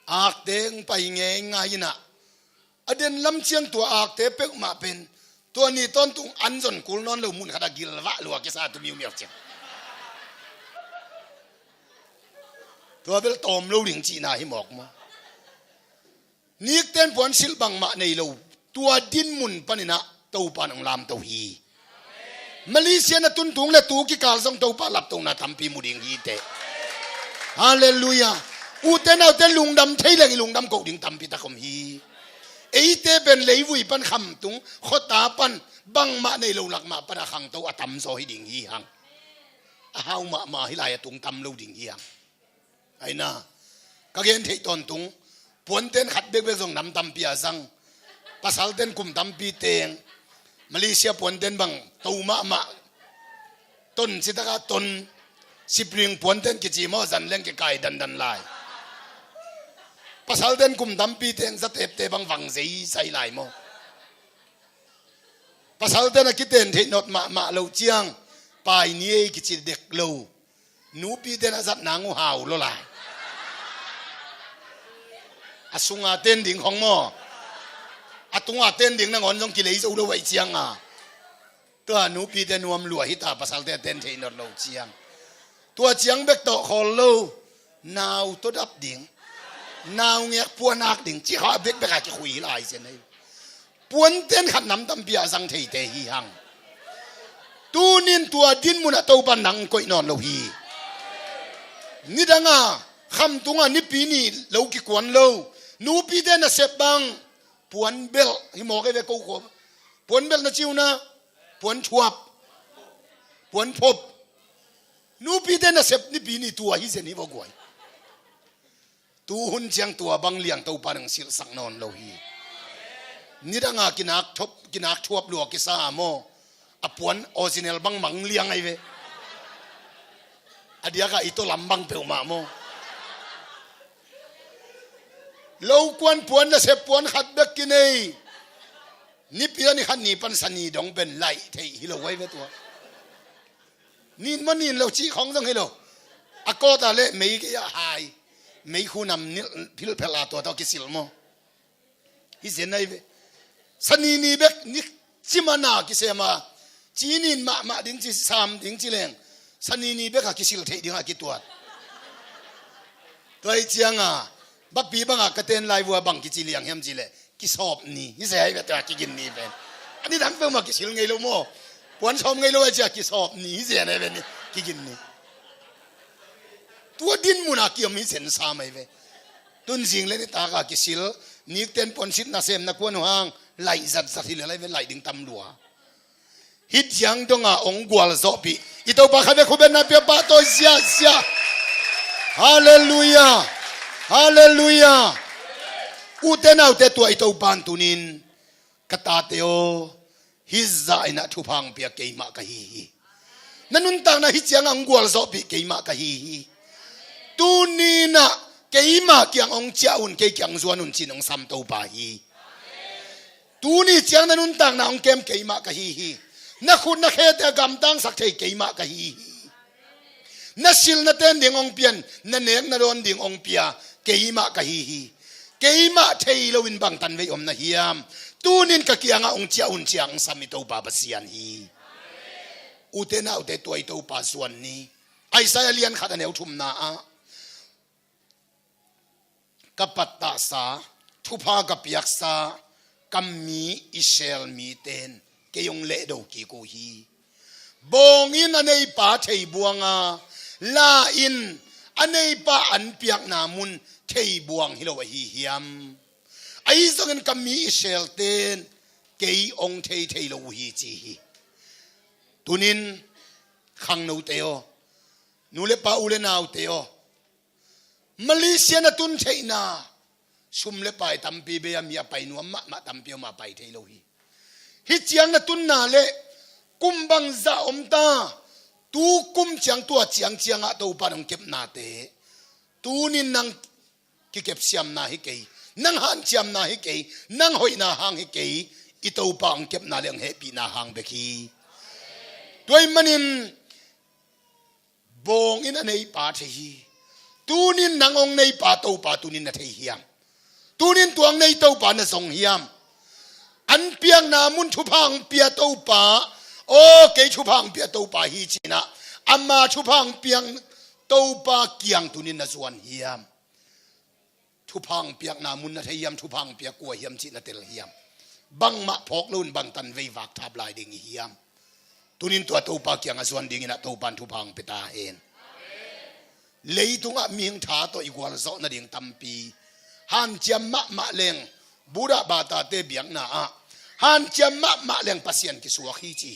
Speaker 1: ạc tiếng bay nghe ngay na aden lam chiang tua ạc te pek ma pen tua ni ton tung an zon kul non lo mun khada gil va lo cái sa tu miu chứตัวเบลตอมโลลิงจีน่าหิมอกมานี่เต้นปวนศิลบังมาในโลตัวดินมุนปนินะตัวปานองลามตัวฮีมาเลเซียนะตุนตุงและตูกิกาลซงตัวปาลับตรงน่ะทำปีมุดิงฮีเตฮาเลลูยาอูเต้นเอาเต้นลุงดำเทยเลยลุงดำกดิ่งทำปีตะคมฮีไอเต้เป็นเลยวุยปันคำตุงขตาปันบังมาในโลหลักมาปันขังตัวทำโซฮิดิงฮีหังฮาวมาฮิลายตุงทำโลดิงฮีหังไอ้น่ะก็เห็นที่ตอนตุงปวนเต้นขัดเบกเบกส่งน้ำตำปีอาซังภาษาเต้นกลุ่มตำปีเตงมาเลเซียปวนเต้นบังตูมาต้นสิตะกาต้นสิปริงปวนเต้นกิจิมอสันเล่งกิไก่ดันลายภาษาเต้นกลุ่มตำปีเตงสเต็ปเตบังฝังสีใส่ลายมอภาษาเต้นกิเต้นที่นดมาเราเจียงปลายนี้กิจิเด็กเราหนูปีเต้นอาซัดนางห่าวโลลายอาสุงอาเต้นดิ่งของมออาตุงอาเต้นดิ่งนั่งอ่อนจงกิเลสอุดไว้เจียงอ่ะ ตัวนูปีเตนวมลัวฮิตาภาษาเตนเทนโลเจียงตัวเจียงเบกโตขอโลนาวตัวดับดิ่งนาวเงียกปวนักดิ่งจีข้าเบกไปกับคุยลายเสียนี่ปวนเต้นขัดน้ำตำเปียสังเทเตฮีหังตูนินตัวดินมุนตัวปันนังก็นอนโลฮีนี่ดังอ่ะคำตัวนี่ปีนี่เรากี่กวนโลนูปีเต้นเสพบังปวนเบลฮิโมกเวกูขบปวนเบลนะจิวนะปวนชวบปวนพบนูปีเต้นเสพนี่ปีนี่ตัวฮิเซนี่บอกไว้ตูหุ่นเชียงตัวบังเลียงตัวปันนังสิลสังนอนโลฮีนี่ดังอ่ะกินักชวบลวกกิสาโมอปวนออริจินัลบังมังเลียงไอเวอเดียกะอิโตลำบังเปียวมาโมเราควนปวนนะเสพปวนขัดเบกกินเอนี่เปียนี่ขันนี่ปันสนีดองเป็นไหลเทฮิโลไว้เวตัวนี่มันนี่เราชี้ของต้องให้เราอากอตาเล่ไม่กี่ยาหายไม่คู่นำนี่พิลเพลาตัวเท่ากิสิลโมฮิเซนไอเวสนีนี่เบกนี่จิมานากิเซมาจีนินมาดิ้งจีสามดิ้งจีเลงสนีนี่เบกกิสิลเทดิ้งอากิตัวตัวไอเจียงอ่ะบับปีบังอ่ะกระเตนลายวัวบังกิจิเลียงเฮมจีเลกิสอบนี่ฮิเซไอเวตัวกิกินนี่เป็นอันนี้ดันเพิ่มมากิสิลไงลูโมปวนชมไงลูไอเจียกิสอบนี่ฮิเซไอเวนี่กิกินนี่ตัวดินมุนากิยมิเซนสามไอเวตุนสิงเลยนี่ตากากิสิลนี่เต้นปนสิทนาเซมนักวนห่างไหลจัดสัตย์เลยไหลดิ่งตำลัวฮิตยังตรงอ่ะองกวลโซปีอีตัวปากเขาเบคุเบนนาเปียปาโตเสียฮาเลลูยาฮาเลลูยาอุเตนาอุเตตัวอีตัวปานตุนินกตาเตโอฮิซาอินะทุพังเปียเกยมากะฮีนั่นนุนตังนะฮิตยังองกวลโซปีเกยมากะฮีตุนินะเกยมาเกียงองเจ้าอุนเกยจังจวนอุนจินองซัมตัวปาฮีตูนี่เจียงนั้นต่างนาองเกมเกยมากะฮีนักคุณนักเฮตกำตั้งสักเทเกยมากะฮีนักศิลนักเต้นดิ่งองเปียนนักเนกนักโดนดิ่งองเปียเกยมากะฮีเกยมาเทยลวินบังตันเวอมนาฮิยามตูนินกะเกียงองเจ้าอุนเจียงสามิโตปาบเสียนฮีอุเตนาอุเตตัวอิโตปาส่วนนี้ไอซายเลียนขัดเนวทุมนากับปัตตาสาทุพากับยักษากัมมีอิเชลมีเตนเกยงเล่ดูกีกูฮีบงอินอันนี้ป่าเทยบวงลาอินอันนี้ป่าอันเปียกนามุนเทยบวงฮิโลวะฮีฮิมไอ้ส่วนกัมมีอิเชลเตนเกยองเทยโลวฮีจีตุนินขังนูเตโอนูเลป่าอุเลนาวเตโอมาเลเซียนตุนเทยนาชุมเลไปทำปีเบียมีไปนัวมาทำเปียวมาไปเทโลฮีฮิเจียงนตุนนาเลกุมบังซาอมตาตูกุมเจียงตัวเจียงอะตัวปานองเก็บนาเตตูนินนังกิเก็บเสียมนาฮิเกยนังหันเสียมนาฮิเกยนังหอยนาหางฮิเกยอีตัวปานองเก็บนาเลียงเฮปีนาหางเบคีด้วยมันินบงอินอันนี้ป่าเทีตูนินนังองในป่าตัวป่าตูนินนาเทียมตูนินตัวในตัวป่าน่ะส่งเฮียมอันเปียงนามุนชุพังเปียตัวป่าโอเกยชุพังเปียตัวป่าฮีจีนะอามาชุพังเปียงตัวป่าเกียงตูนินน่ะส่วนเฮียมชุพังเปียงนามุนน่ะเฮียมชุพังเปียกัวเฮียมจีนะเตลเฮียมบังมาพอกลุ่นบังตันเววักทับลายดิ่งเฮียมตูนินตัวป่าเกียงส่วนดิ่งนะตัวปันชุพังเปตาเอ็นเลยตุงะมีงท้าตัวอีกวาลโซนะดิ่งตัมปีฮันเจียมมะเลงบูระบาตาเตเบียงนาฮันเจียมมะเลงปัสยันกิสวะฮีจี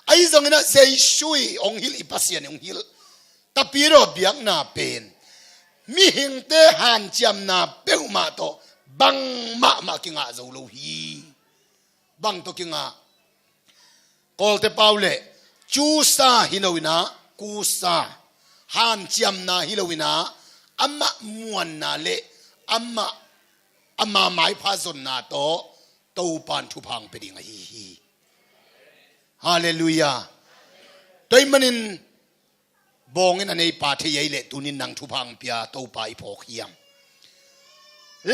Speaker 1: ไอ้ตรงนั้นเซยช่วยองฮิลอีปัสยันองฮิลตะปีโรเบียงนาเป็นมีหิงเตฮันเจียมนาเปวมาโตบังมะกิงาโซโลฮีบังโตกิงากอลเตปาวเลจูซาฮิโนวินากูซาฮันเจียมนาฮิโลวินาอัมมะมวนนาเลอัมมาหมายพาซนนาโตตูปานทุพังเป็นยังไงฮาเลลูยาโดยมันินบองinอันนี้ป่าที่ใหญ่เละตุนินนังทุพังเปียตูปายพอกเฮียม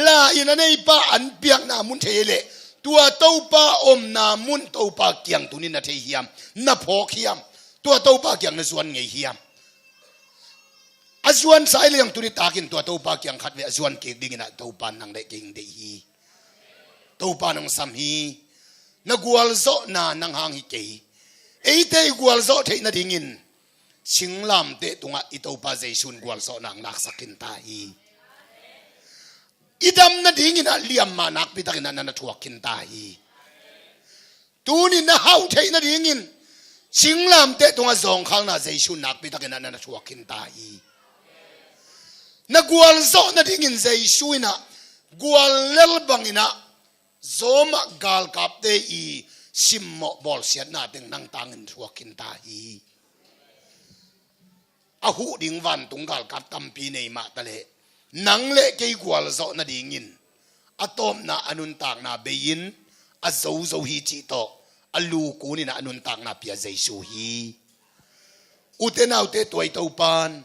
Speaker 1: ลาอินอันนี้ป่าอันเปียกนามุนเทเละ ตัวเต้าป้าอมนามุนเต้าป้าเกียงตุนินนาเทียมนาพอกเฮียมตัวเต้าป้าเกียงนาส่วนไงเฮียมอาส่วนสายเลี้ยงตุนิตากินตัวเต้าป้าเกียงขัดเวส่วนเก่งดิ่งนะเต้าป้านังได้เก่งได้ฮีเต้าป้านังซ้ำฮีนักวอลโซนานังหางฮิเกยเอเตกวอลโซเทนาดิ่งินชิงลำเตตุงะอิเต้าป้าใจชุนกวอลโซนังนักสักินตาฮีอีดำนาดิ่งินอะเลี้ยมมานักพิทักษ์นั้นนัทวกินตาฮีตูนี่นะเฮาเทนาดิ่งินชิงลำเตตุงะสองข้างน่ะใจชุนนักพิทักษ์นั้นนัทวกินตาฮีนักวอลโซนาดิ่งินใจชุยนะกวอลเลลบังอินะZomi gal kap te I simmo bol siat na teng nang tangin suakin tahi ahu ding van tung gal kap tampi nei ma tale nang le ke gwal zo na dingin atom na anun tak na beyin azo zo hi chi to alu ku ni na anun tak na pia jaisu hi utenau te toy topan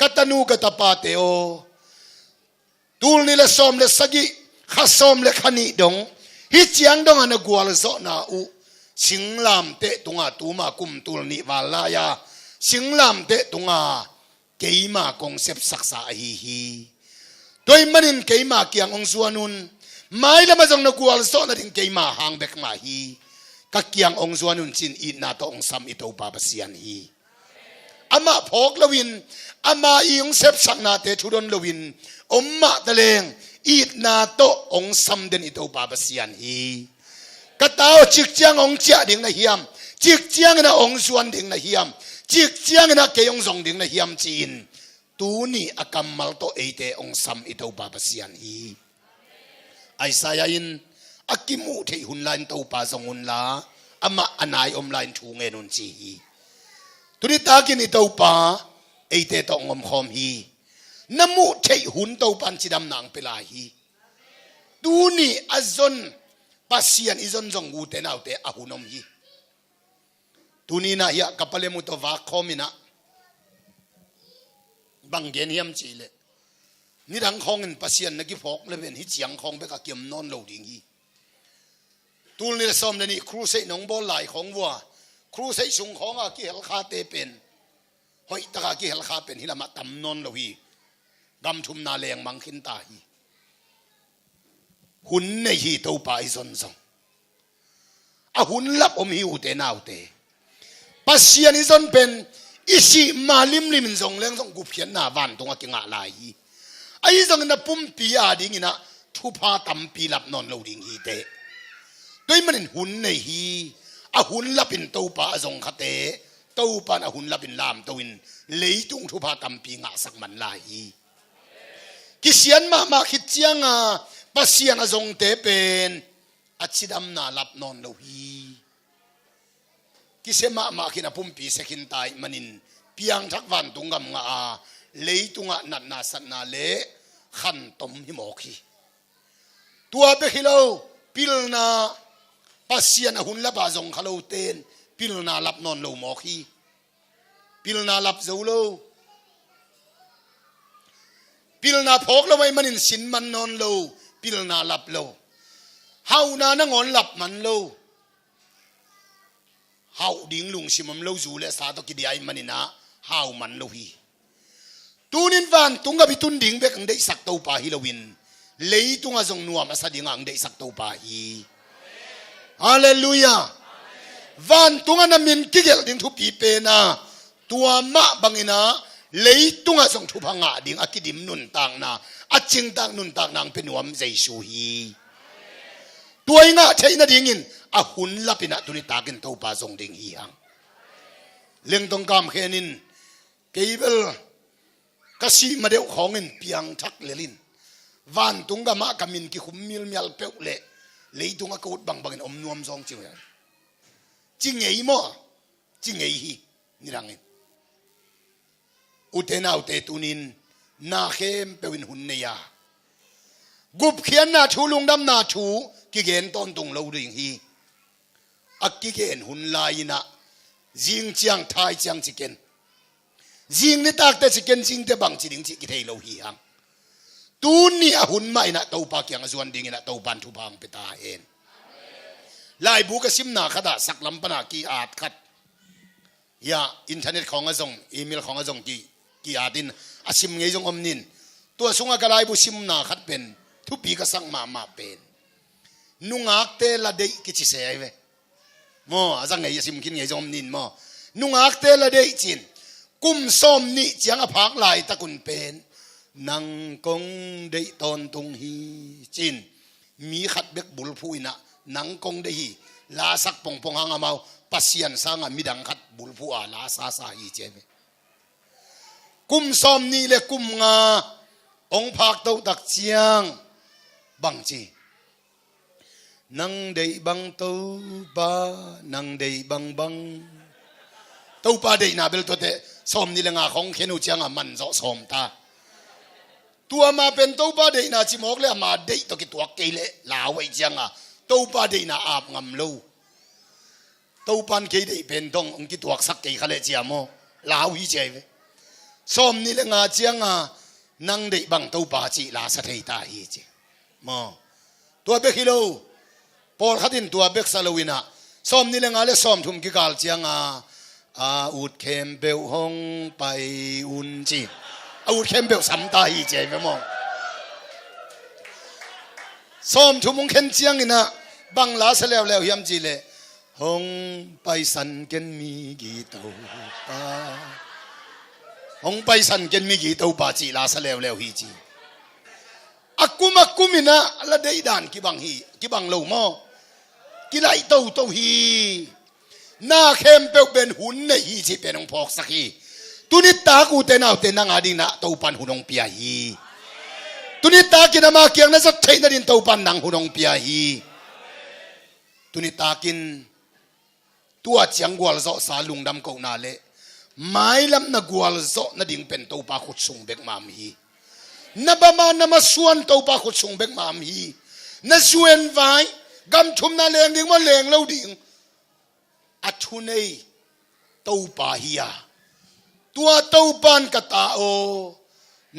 Speaker 1: katanu katapate o tul ni le som le sagi khasom le khani dong hi chiang dong ana gwal zo na u singlam te tunga tuma kum tul ni walaya singlam te tunga keima concept saksa hi toy manin keima kyang ong zuanun mai lama jong na gwal zo na ding keima hang bek ma hi ka kyang ong zuanun chin I na to ong sam ito pa pasian hi ama phok lawin ama iung sep sak na te thudon lawin omma taleng it na to ong sam den ito babasian hi katao chik chiang ong chia ding na hiam chik chiang na ong suan ding na hiam chik chiang na keyong zong ding na hiam chin tu ni akamal to ete ong sam ito babasian hi Isaiah in akimu thei hun lain to pa zong hun la ama anai om lain thu nge nun chi hi tuni takin ito pa ete to ngom khom hi namu thei hun to pan chidam nang pelahi tuni azon pasian izon zong u te naute ahunom hi tuni na ya kapale mu to va khomina banggen hiam chile ni dang khongin pasian na ki phok leven hi chiang khong be ka kem non lo ding hi tul ni som ni cruise nong bol lai khong wa cruise sung khong a ki hel kha te pen hoi ta ka ki hel kha pen hi lama tam non lo hi gam thum na leng mang khin ta hi hun nei hi to pa izon zong a hun lap om hi u te nau te pasian izon pen isi malim lim zong leng zong gu phian na van tonga ki nga lai hi ai zong na pum pi a ding ina thu pha tam pi lap non lo ding hi te toy manin hun nei hi a hun lapin to pa zong khate to pa na hun lapin lam to in leitung thu pha tam pi nga sak man lai hi kisian ma khit chiang a pasian a zong te pen achidam na lap non lo hi kisema ma khina pumpi sekin tai manin piang thak van tungam nga a leitunga nat na sat na le khan tom hi mo khi tua be hilo pilna pasian a hun la ba zong khalo ten pilna lap non lo mo khi pilna lap zo lo pilna phok lo mai manin sin man non lo pilna lap lo hau na ngon lap man lo hau ding lung simam lo zu le sa to ki diai manina hau man lo hi tunin van tunga bitun ding be kang dei sak to pa hi lowin lei tunga jong nuam asa ding ang dei sak to pa hi hallelujah van tunga na min kigel ding thu pi pe na tua ma bangina leitunga song thu phanga ding akidim nun tang na aching tang nun tang nang penuam jaisu hi tuainga theina dingin a hun lapina tuni takin to pa zong ding hi hang leng tong kam khenin keibel kasi madeu khongin piang thak lelin van tunga ma kamin ki khumil mial peule leitunga kaut bang bangin om nuam zong chiu ya chingei mo chingei hi nirangin utena ute tunin na khem pewin hun ne ya gup khian na thu lung dam na thu ki gen ton tung lo ring hi akki gen hun lai na jing chiang thai chiang chicken jing ni tak te chicken jing te bang chi ding chi ki thei lo hi hang tu ni a hun mai na to pa kyang zuan ding ina to ban thu bang peta hen ลายบุกสิมนาขดาสักลำปนากีอาดขัดยาอินเทอร์เน็ตของอาจงอีเมลของอาจงกีอาดินอาชิมไงจงอมนินตัวสุงกลายบุสิมนาขัดเป็นทุปีก็สั่งมาเป็นนุงอักเตละเดกิจิเสยเวมออาจงไงอาชิมกินไงจงอมนินมอนุงอักเตละเดจินกุมส้มนี่จังอภักลายตะกุนเป็นนังกงเดตอนตุงฮีจินมีขัดเบกบุลพูอินะนังกงเดฮีลาสักปงหางเอาปัสยันสางมิดังขัดบุลพูอาลาซาฮีเจเวกุมส้มนี่เลกุมงาองพักเต้าตักเจียงบังจีนังเดบังเต้าปานังเดบังเต้าปาเดนาเบลตัวเตส้มนี่เลยงาของเขนูเจียงมันจะส้มตาตัวมาเป็นตัวปาเดนาจิมอกเลยมาเดตัวกิตัวเกลลาวไว้จังตัวปาเดนาอาบงำลูตัวปันเกลเป็นตรงองกิตัวสักเกลเลจียมลาววิเจวส้มนี่เลยงาจังนังเดบังตัวปาจีลาสะเทตาฮีเจมตัวเบกิโลพอขัดินตัวเบกซาโลวินะส้มนี่เลยงาเลยส้มทุ่มกิกาลจังอุดเข้มเบลหงไปอุ่นจีอุดเข้มเบลสัมตาฮีเจไปมองส้มทุ่มเข้มเจียงนะบังลาเสแล้วยำจีเลยหงไปสันกันมีกี่ตัวปาหงไปสันกันมีกี่ตัวปาจีลาเสแล้วฮีจีอักกุมินะละเดยดานกิบังโลมอกิไลตัวฮีหน้าเข้มเปลวเป็นหุ่นในฮีที่เป็นองพอกสักฮีตุนิตากูเตนเอาเตนังอาดินะตัวปันหุ่นองเปียฮีตุนิตากินมาเกียงนั้นสักเทนดินตัวปันนังหุ่นองเปียฮีตุนิตากินตัวเจียงกวลโซสาลุงดำกูนาเลไม้ลำนักกวลโซนัดิ่งเป็นตัวปาขุดสุงเบกมามฮีนับมานามาส่วนตัวปาขุดสุงเบกมามฮีนับส่วนไว้กำชุมนาเลงดิ่งว่าเลงเล่าดิ่งอัชุนเอตัวปาฮียตัวตัวปันกตาโอ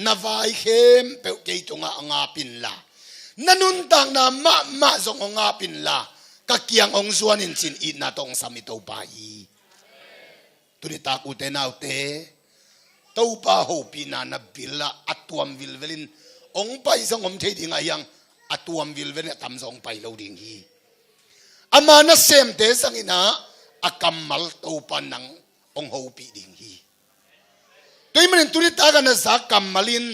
Speaker 1: นาวายเข้มเปลวเกยจงงาปินละนันุนต่างนามาจงงาปินละกะเกียงองส่วนอินสินอินาตองสามิตัวปาฮีตุนิตากูเตนเอาเตตัวปาโฮปินานาบิลละอัตวมวิลเวลินองไปสงมเทดิงอายังอัตวมวิลเวลินทำสงไปเราดิ่งฮีอามานะเซมเตสังอินาอากัมมัลตัวปานังองโฮปีดิ่งฮีตัวมันตุนิตากันนะสักกัมมัลิน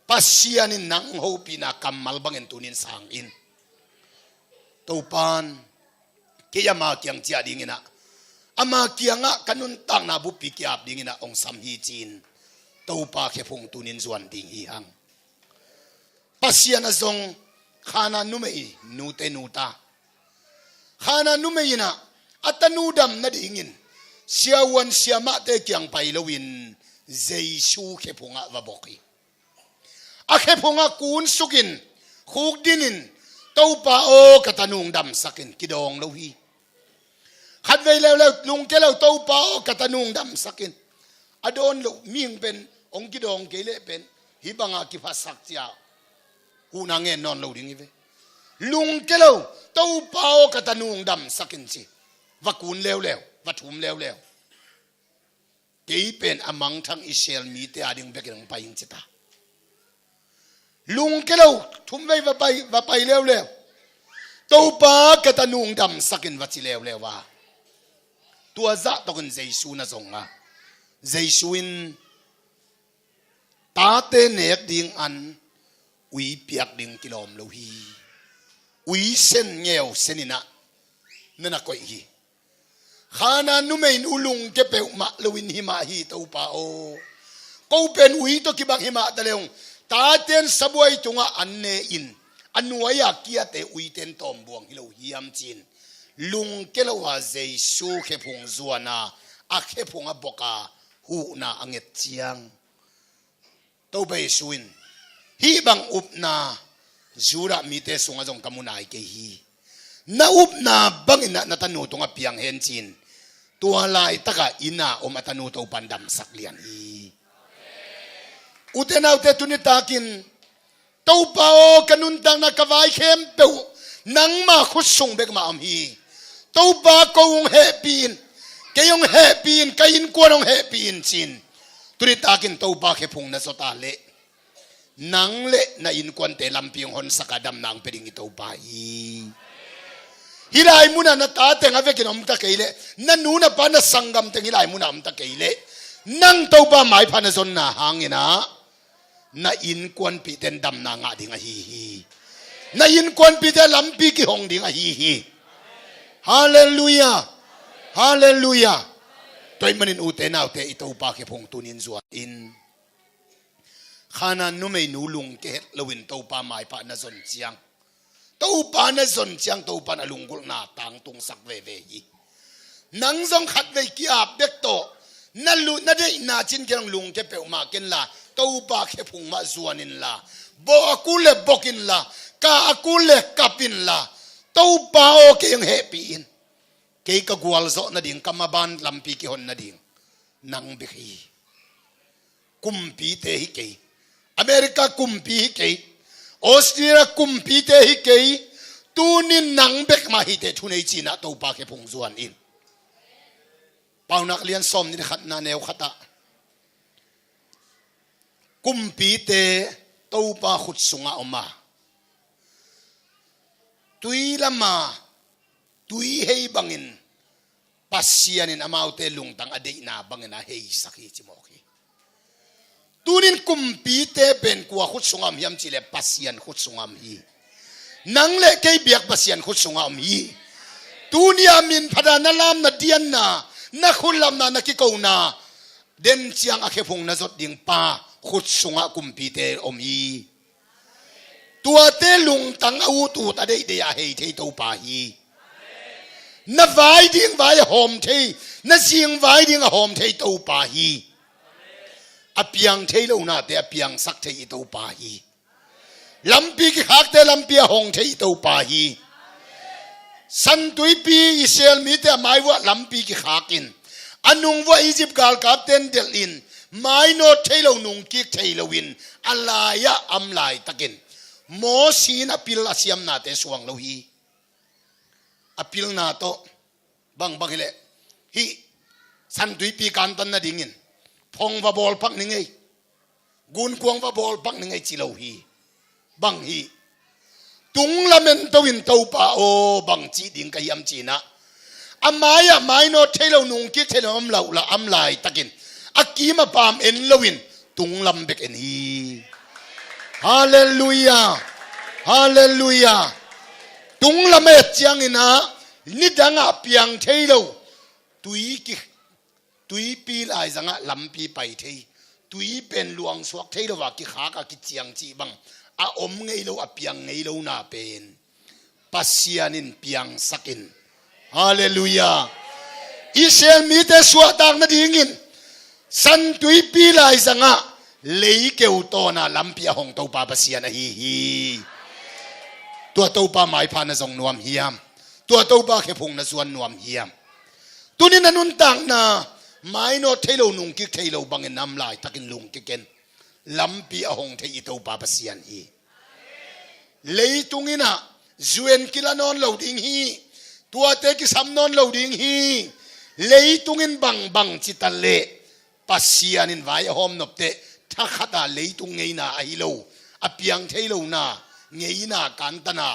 Speaker 1: ปัสยานินังโฮปีนากัมมัลบังเอินตุนินสังอินตัวปานเกี่ยมาเกียงเจียดิ่งอินะอามาเกียงะกันุนตังนาบุปิกยาบดิ่งอินะองสัมฮีจีนตัวปาเคพงตุนินจวนดิ่งฮีหังปัสยานะจงขานานุเมยนูเตนูตาขานานุเมยนะอัตนูดำนาดิ่งอินเสียวันเสียมาเตเกียงไปลวินเจสูเคพงะวะบอกฮีอาเคพงะกูนสุกินคูกดินินตัวปาโอกตานุงดำสักินกิดองลวีขัดไว้แล้วลุงเกล้าตัวปาโอกตานุงดำสักินอดอนลูมิ่งเป็นองกิดองเกลเป็นฮิบังอากิพัสสักเจ้าหูนางเงินนอนลูดิ้งอีเวลุงเกล้าตัวปาโอกตานุงดำสักินสิวักุนแล้ววัตุมแล้วเกี่ยเป็นอมังทั้งอิสราเอลมีแต่อาดิงเบกิงไปยิงจิตาลุงเกล้าทุ่มไว้ว่าไปแล้วตัวปากตานุงดำสักินวัชิแล้วว่าตัวจะตกันเจสูนะจงเจสูอินตาเตเนกดิ่งอันอุยเปียกดิ่งกิโลมโลฮีอุยเส้นเงียวเส้นนะนั่นก็อีขานานุเมนอุลุงเก็บเปวมาลวินหิมาฮีตัวปาโอก็เป็นอุยตัวกิบังหิมาตะเลงตาเตนสบวยจงอันเนอินอันนัวยากียเตอุยเตนตอมบวงฮิโลฮิยามจินลุงเกลวาเจสูเคพงจวนาอาเคพงอบกาหูนาอังเอเจียงตัวเบสุอินฮีบังอุบนาจูระมีเตสุงอจงกมุนายเกฮีนาอุบนาบังอินะนัตนูตงอเปียงเฮนจินตัวลายตะกะอินาอมัตนูตัวปันดำสักเลียนฮีอุเทนเอาเตตุนิตากินตัวปาโอกันุนตังนักวายเข้มเปว nang ma khut sung bek ma am hi to ba ko ung happy in ke ung happy in kai in ko ung happy in chin turi takin to ba khe phung na so ta le nang le na in kwan te lampiang hon sakadam nang peding ito ba hi hilai muna na ta te nga vekin om ta keile na nu na pa na sangam te hilai muna om ta keile nang to ba mai pha na zon na hangina na in kwan pi ten dam na nga dinga hi hi na in kwan pi te lampi ki hong dinga hi hi hallelujah hallelujah toy manin ute na te ito pa ke phong tunin zuat in khana nu mei nu lung ke lowin to pa mai pa na zon chiang to pa na zon chiang to pa na lungul na tang tung sak ve ve hi nang zong khat ve ki ap bek to na lu na de na chin kerang lung ke pe ma ken la to pa ke phung ma zuanin la bo akule bokin la ka akule kapin la to pa o ke yang happy in ke ka gwal zo na ding kamaban lampi ki hon na ding nang be hi kumpi te hi ke America kumpi hi ke Australia kumpi te hi ke tunin nang bek ma hi te thunei china to pa ke phung zuan in paunak lian som ni khat na neu khata kumpi te to pa khut sunga oma tui lama tui hei bangin pasianin amaute lungtang ade na bangina hei sakhi chimoki tunin kumpi te pen kwa khut sungam hiam chile pasian khut sungam hi nang le ke biak pasian khut sungam hi tunia min phada na lam na dian na khulam na ki ko na den chiang a khe phung na zot ding pa khut sunga kumpi te om hi tua te lungtang au tu ta de de ya hei thei to pa hi na vai ding vai hom thei na sing vai ding a hom thei to pa hi apiang thei lo na te apiang sak thei to pa hi lampi ki khak te lampi hong thei to pa hi san tui pi isel mi te mai wa lampi ki khakin anung wa Egypt gal kap ten del in mai no thei lo nung ki thei lo win alaya am lai takin mo sin apil asiam na te suang lo hi apil na to bang hele hi san tui pi kan tan na dingin phong va bol pak ni ngai gun kuang va bol pak ni ngai chi lo hi bang hi tung lamen to win to pa o bang chi ding kai am chi na amaya mai no thelo nung ki thelo am lo la am lai takin akima pam en lowin tung lam bek en hi hallelujah hallelujah tung lame chiang ina ni danga piang thelo tui pi lai zanga lampi pai thei tui pen luang suak thelo wa ki kha ka ki chiang chi bang a om ngei lo a piang ngei lo na pen pasianin piang sakin hallelujah Israel mi te suwa tak na dingin san tui pi lai zanga lei keu to na lampi a hong to pa pasian a hi hi tua to pa mai pha na zong nuam hiam tua to pa khe phung na zuan nuam hiam tunin anun tang na mai no thelo nung ki thelo bangin nam lai takin lung ki ken lampi a hong thei to pa pasian hi lei tungina zuen kilanon lo ding hi tua te ki samnon lo ding hi lei tungin bang bang chitalle pasianin vai hom nopte thakata lei tung ngei na ai lo apiang thei lo na ngei na kantana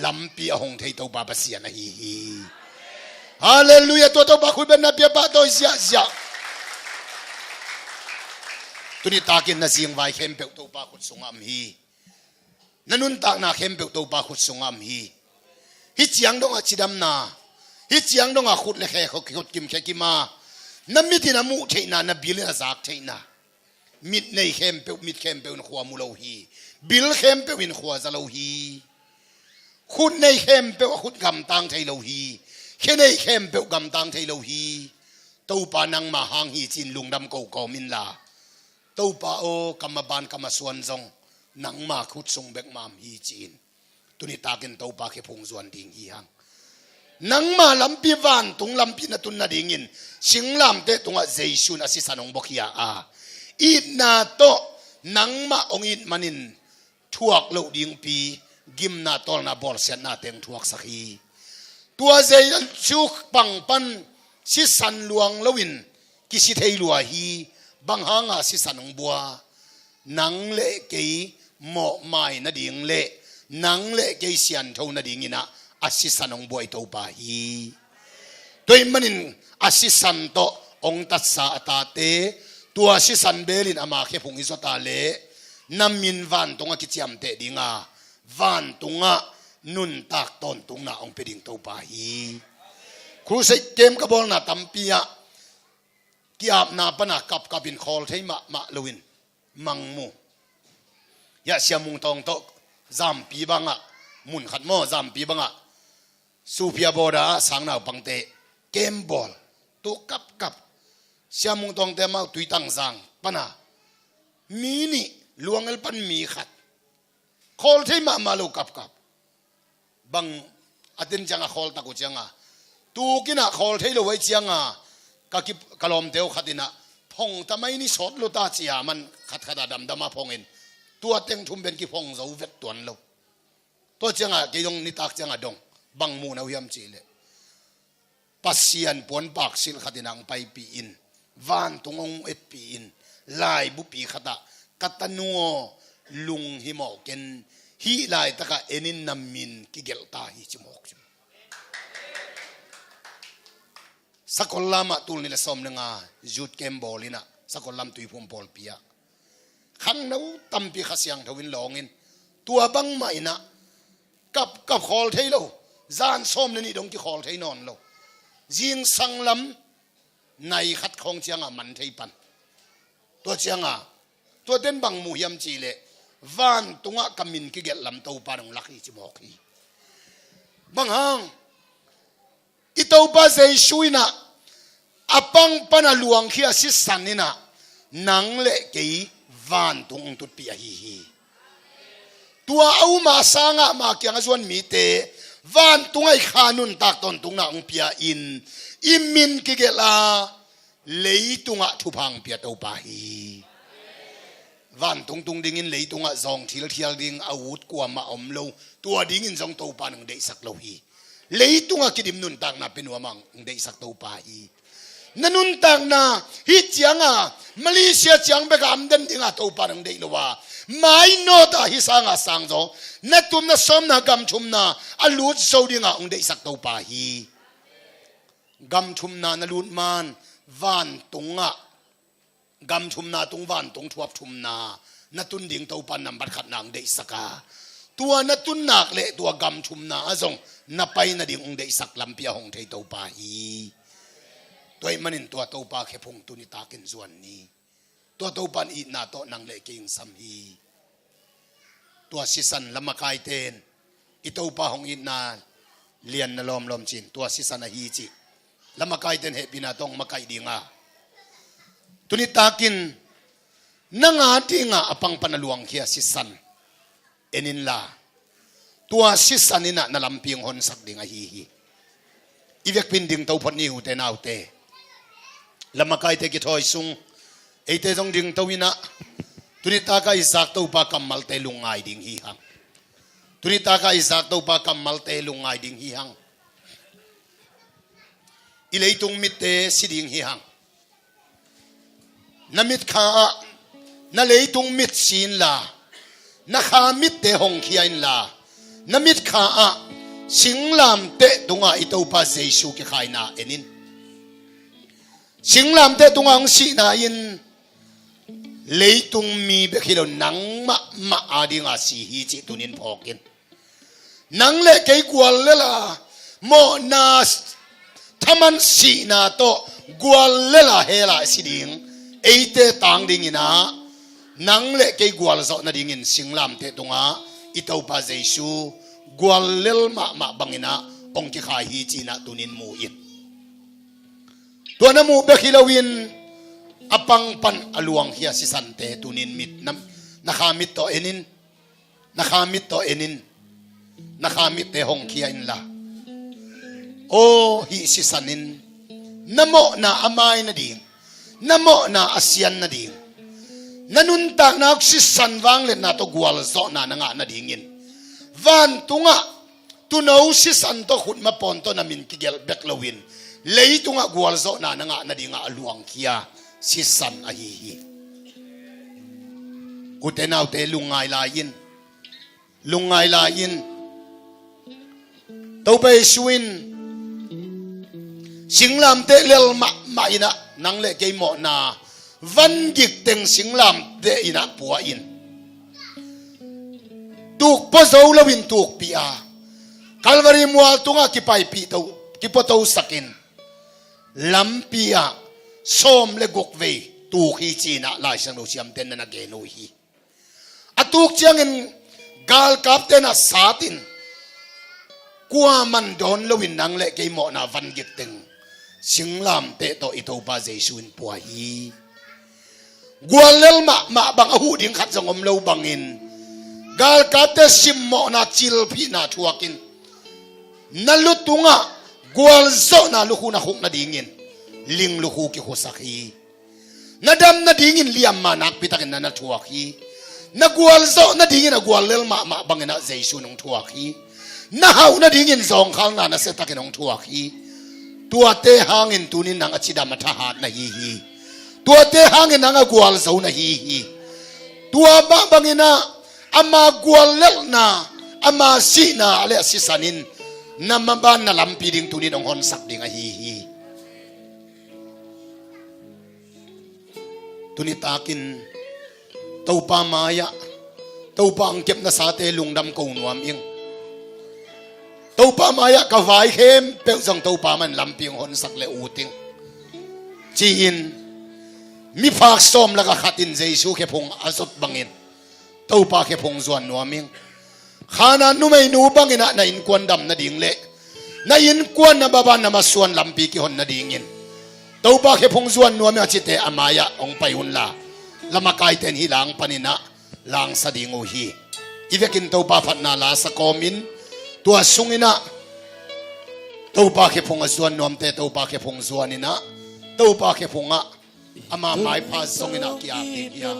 Speaker 1: lampi a hong thei to pa pasian hi hi hallelujah to ba khul ben na pia pa to sia tuni takin na sing vai khem pe to pa khut sungam hi nanun tak na khem pe to pa khut sungam hi chiang dong a chidam na hi chiang dong a khut le khe khut kim khe kima namitina mu theina na bil na zak theina mit nei khem pe mit khem pe khwa mu lo hi bil khem pe win khwa za lo hi khut nei khem pe khut gam tang thei lo hi khe nei khem pe gam tang thei lo hi to pa nang ma hang hi chin lungdam ko min la to pa o kamaban kamaswan zong nang ma khut sung bek mam hi chin tuni takin to pa khe phung zuan ding hi hang nang ma lampi van tung lampi na tun na dingin singlam te tunga jaisun asi sanong bokia a it na to nang ma ongin manin thuak lo ding pi กิมนาตอลนาบอลเสียนาเต็งทวกสักทีตัวเจียนชุกปังปันสิสันหลวงละวินกิสิเทยลัวฮีบังหางาสิสันงบัวนังเละเกยหมอไม้นาดิ่งเละนังเละเกยเสียนเท่านาดิ่งนะอาสิสันงบัวตัวป่าฮีโดยมันอาสิสันโตองตัดสาตาเตตัวสิสันเบลินอามาเคพงอิสตาเละน้ำมินวันตรงกิจยมเตดิ่งาวันตรงนุนตากตอนตรงน่ะองเปดิ่งตัวป่าฮีครูเซเกมกบอลน่ะตัมปียะกิอาบนาปนักกับบินคอลเทมะลวินมังมูยาเสียมุงตองโตจามปีบังอ่ะมุนขัดหม้อจามปีบังอ่ะสูพิยาบอดาสังนาวปังเตเกมบอลตัวกับเสียมุงตองเตมาตุยตังสังปนามีนี่ลวงเอลปันมีขัดคอลเทมาลูกับบังอดินจังอ่ะคอลตะกุจังอ่ะตูกินะคอลเทโลไว้จังอ่ะกะลอมเตียวขัดนะพงทำไมนี่สดลุตาเจียมันขัดดำมาพงเองตัวเต็งทุ่มเป็นกี่พงเราเวทตัวเราตัวจังอ่ะกี่ยงนิตักจังอ่ะดงบังมูนเอายำจีเลยปัสเซียนปวนปากสิลขัดนังไปปีอินวานตรงองเอปีอินลายบุปีขัดกัตนัวลุงหิมอกเกนฮีลายตะกะเอนินนามินกิเกลตาฮิจิมอกสกอลลามาตูนี่ละสมนึงจุดเกมบอลินะสกอลลามตุยพมบอลเปียขันนู้ตั้มปีขสียงทวินหลงอินตัวบังไม่นะกับคอลเทโลจานส้มนี่ดงที่คอลเทนอนโลยิงสังลำในขัดของเจียงมันเทปันตัวเจียงตัวเด่นบังมูยำจีเลวันตรงกมินกิเกลลำตัวปานงลักอีจิมอกฮีบังฮังอิตาบาเซชุยนะอปังปนาลวงขี้อาศิสันนี่นะนังเละกีวันตรงตุดปีฮีตัวเอามาสางะมาเกี่ยงส่วนมีเตวันตรงไอ้ขานุนตากตอนตรงน่ะองเปียอินอิมินกิเกลาเลยตรงทุพังเปียตัวปาฮีวันตรงดิ่งเลยตรงจองทีละดิ่งอาวุธกว่ามาอมโลตัวดิ่งจองตัวปานึงได้สักโลฮีเลยตุงกิดิมนุนตังนาเป็นหัวมังได้สักตัวปาฮีนันุนตังนาฮิจังมาเลเซียจังเบกอัมเดนดิงตัวปานังได้ลว่าไม่โนตาฮิสังสังโจนัตุมนัสมนากำชุมนาอลูดโซดิงองได้สักตัวปาฮีกำชุมนานลูดมันวันตุงกำชุมนาตุงวันตุงทวบชุมนานัตุนดิ่งตัวปานัมบัดขัดนางได้สักตัวนัตุนนักเละตัวกำชุมนาอจงนับไปนัดิ่งองได้สักลำเปียหงเทตัวปาฮีตัวมันตัวตัวปาแค่พงตุนิตากินส่วนนี้ตัวปันอีนาโตนังเละกิงสัมฮีตัวสิสันละมะกายเตนอีตัวปาหงอีนาเลียนนลอมจินตัวสิสันฮีจิละมะกายเตนเหปินาตองมะกายดิงาตุนิตากินนังอาดิงาอปังปนลวงเขียสิสันเอนินลาตัวสิสันนี่นะนลำเพียงหนสักดิงาฮีอีเวกพินดิงตัวพนิวเตนาวเตละมะกายเตกิทอยซุงไอเตจงดิงตัววินะตุนิตากาอิสักตัวปากัมมัลเตลุงไงดิงฮีฮังตุนิตากาอิสักตัวปากัมมัลเตลุงไงดิงฮีฮังอิเลตุงมิเตสิดิงฮีฮังนามิดข้านาเลตุงมิดสินลานาข้ามิดเตหงขียนลานามิดข้าสิงลามเตตุงอิตัวปาเจสุกิขายนาเอนินสิงลามเตตุงอังสีนาอินเลยตุงมีเบคิโลนังมาอาดิงาสีฮีจิตุนินพอกินนังเละเกยกวลเลล่ะโมนาทำมันสีนาโตกวลเลล่ะเฮล่ะสิดิงไอเตตังดิงินะนังเละเกยกวลโซนาดิงินสิงลามเตตุงาอิตาปาเจซูกวลเลลมาบังินะองค์ขายฮีจินะตุนินมูอินตัวน้ำมูเบคิโลวินอปังปันอลวงเฮียสิสันเตตุนินมิดนักขามิดโตเอนินนักขามิดโตเอนินนักขามิดเตหงเคียอินละโอฮิสิสันินนโมนาอามายนาดิงนโมนาอาเซียนนาดิงนันุนตากนักสิสันวังเลนาโตกวลโซนานังนาดิงิน van tunga tu no si san to khut ma pon to na min kigel beklowin lei tunga gwal zo na nga na dinga aluang kia si san a hi kutenaw te lungai lain to pe suin singlam te lel ma ina nang le ke mo na van gik teng singlam te ina puwa in tuk po zo lawin tuk pia Calvary mual tunga kipai pi to kipoto sakin lampia som le gokve tu khi china lai sang no siam ten na ge no hi atuk chiang in gal kap ten a satin kwa man don lawin nang le ke mo na van gik teng singlam te to ito pa jesuin puwa hi gwalel ma bang hu ding khat jongom lo bangin gal kap te sim mo na chil phi na thuakin nalutunga gwal zo na luhu na huk na dingin ling luhu ki husaki nadam na dingin liam manak pitakin na natuaki na gwal zo na dingin na gwal lel ma bangin na jesu nung tuaki na hau na dingin zong khang na setakin nung tuaki tuate hangin tunin nang achida matahat na hihi tuate hangin nang gwal zo na hihi tua ba bangin na ama gwal lel na ama si na ale sisanin namaban na lampi ding tunin ong honsak ding a hi tunitakin taupa maya taupa angkep na sate lungdam ko nuam ing taupa maya kawai hem pe jang taupa man lampi ong honsak le uting chin mi phak som laga khatin jesu ke phung azot bangin taupa ke phung zuan nuaming khana numei nu bangina na in kwan dam na ding le na in kwan na baba na masuan lampi ki hon na dingin to ba ke phong zuan no me achite amaya ong payun la lama kai ten hilang panina lang sa dingo hi ivekin to ba phat na la sa komin tua sungina to ba ke phong zuan nom te to ba ke phong zuanina to ba ke phonga ama mai pa sungina ki a ti ya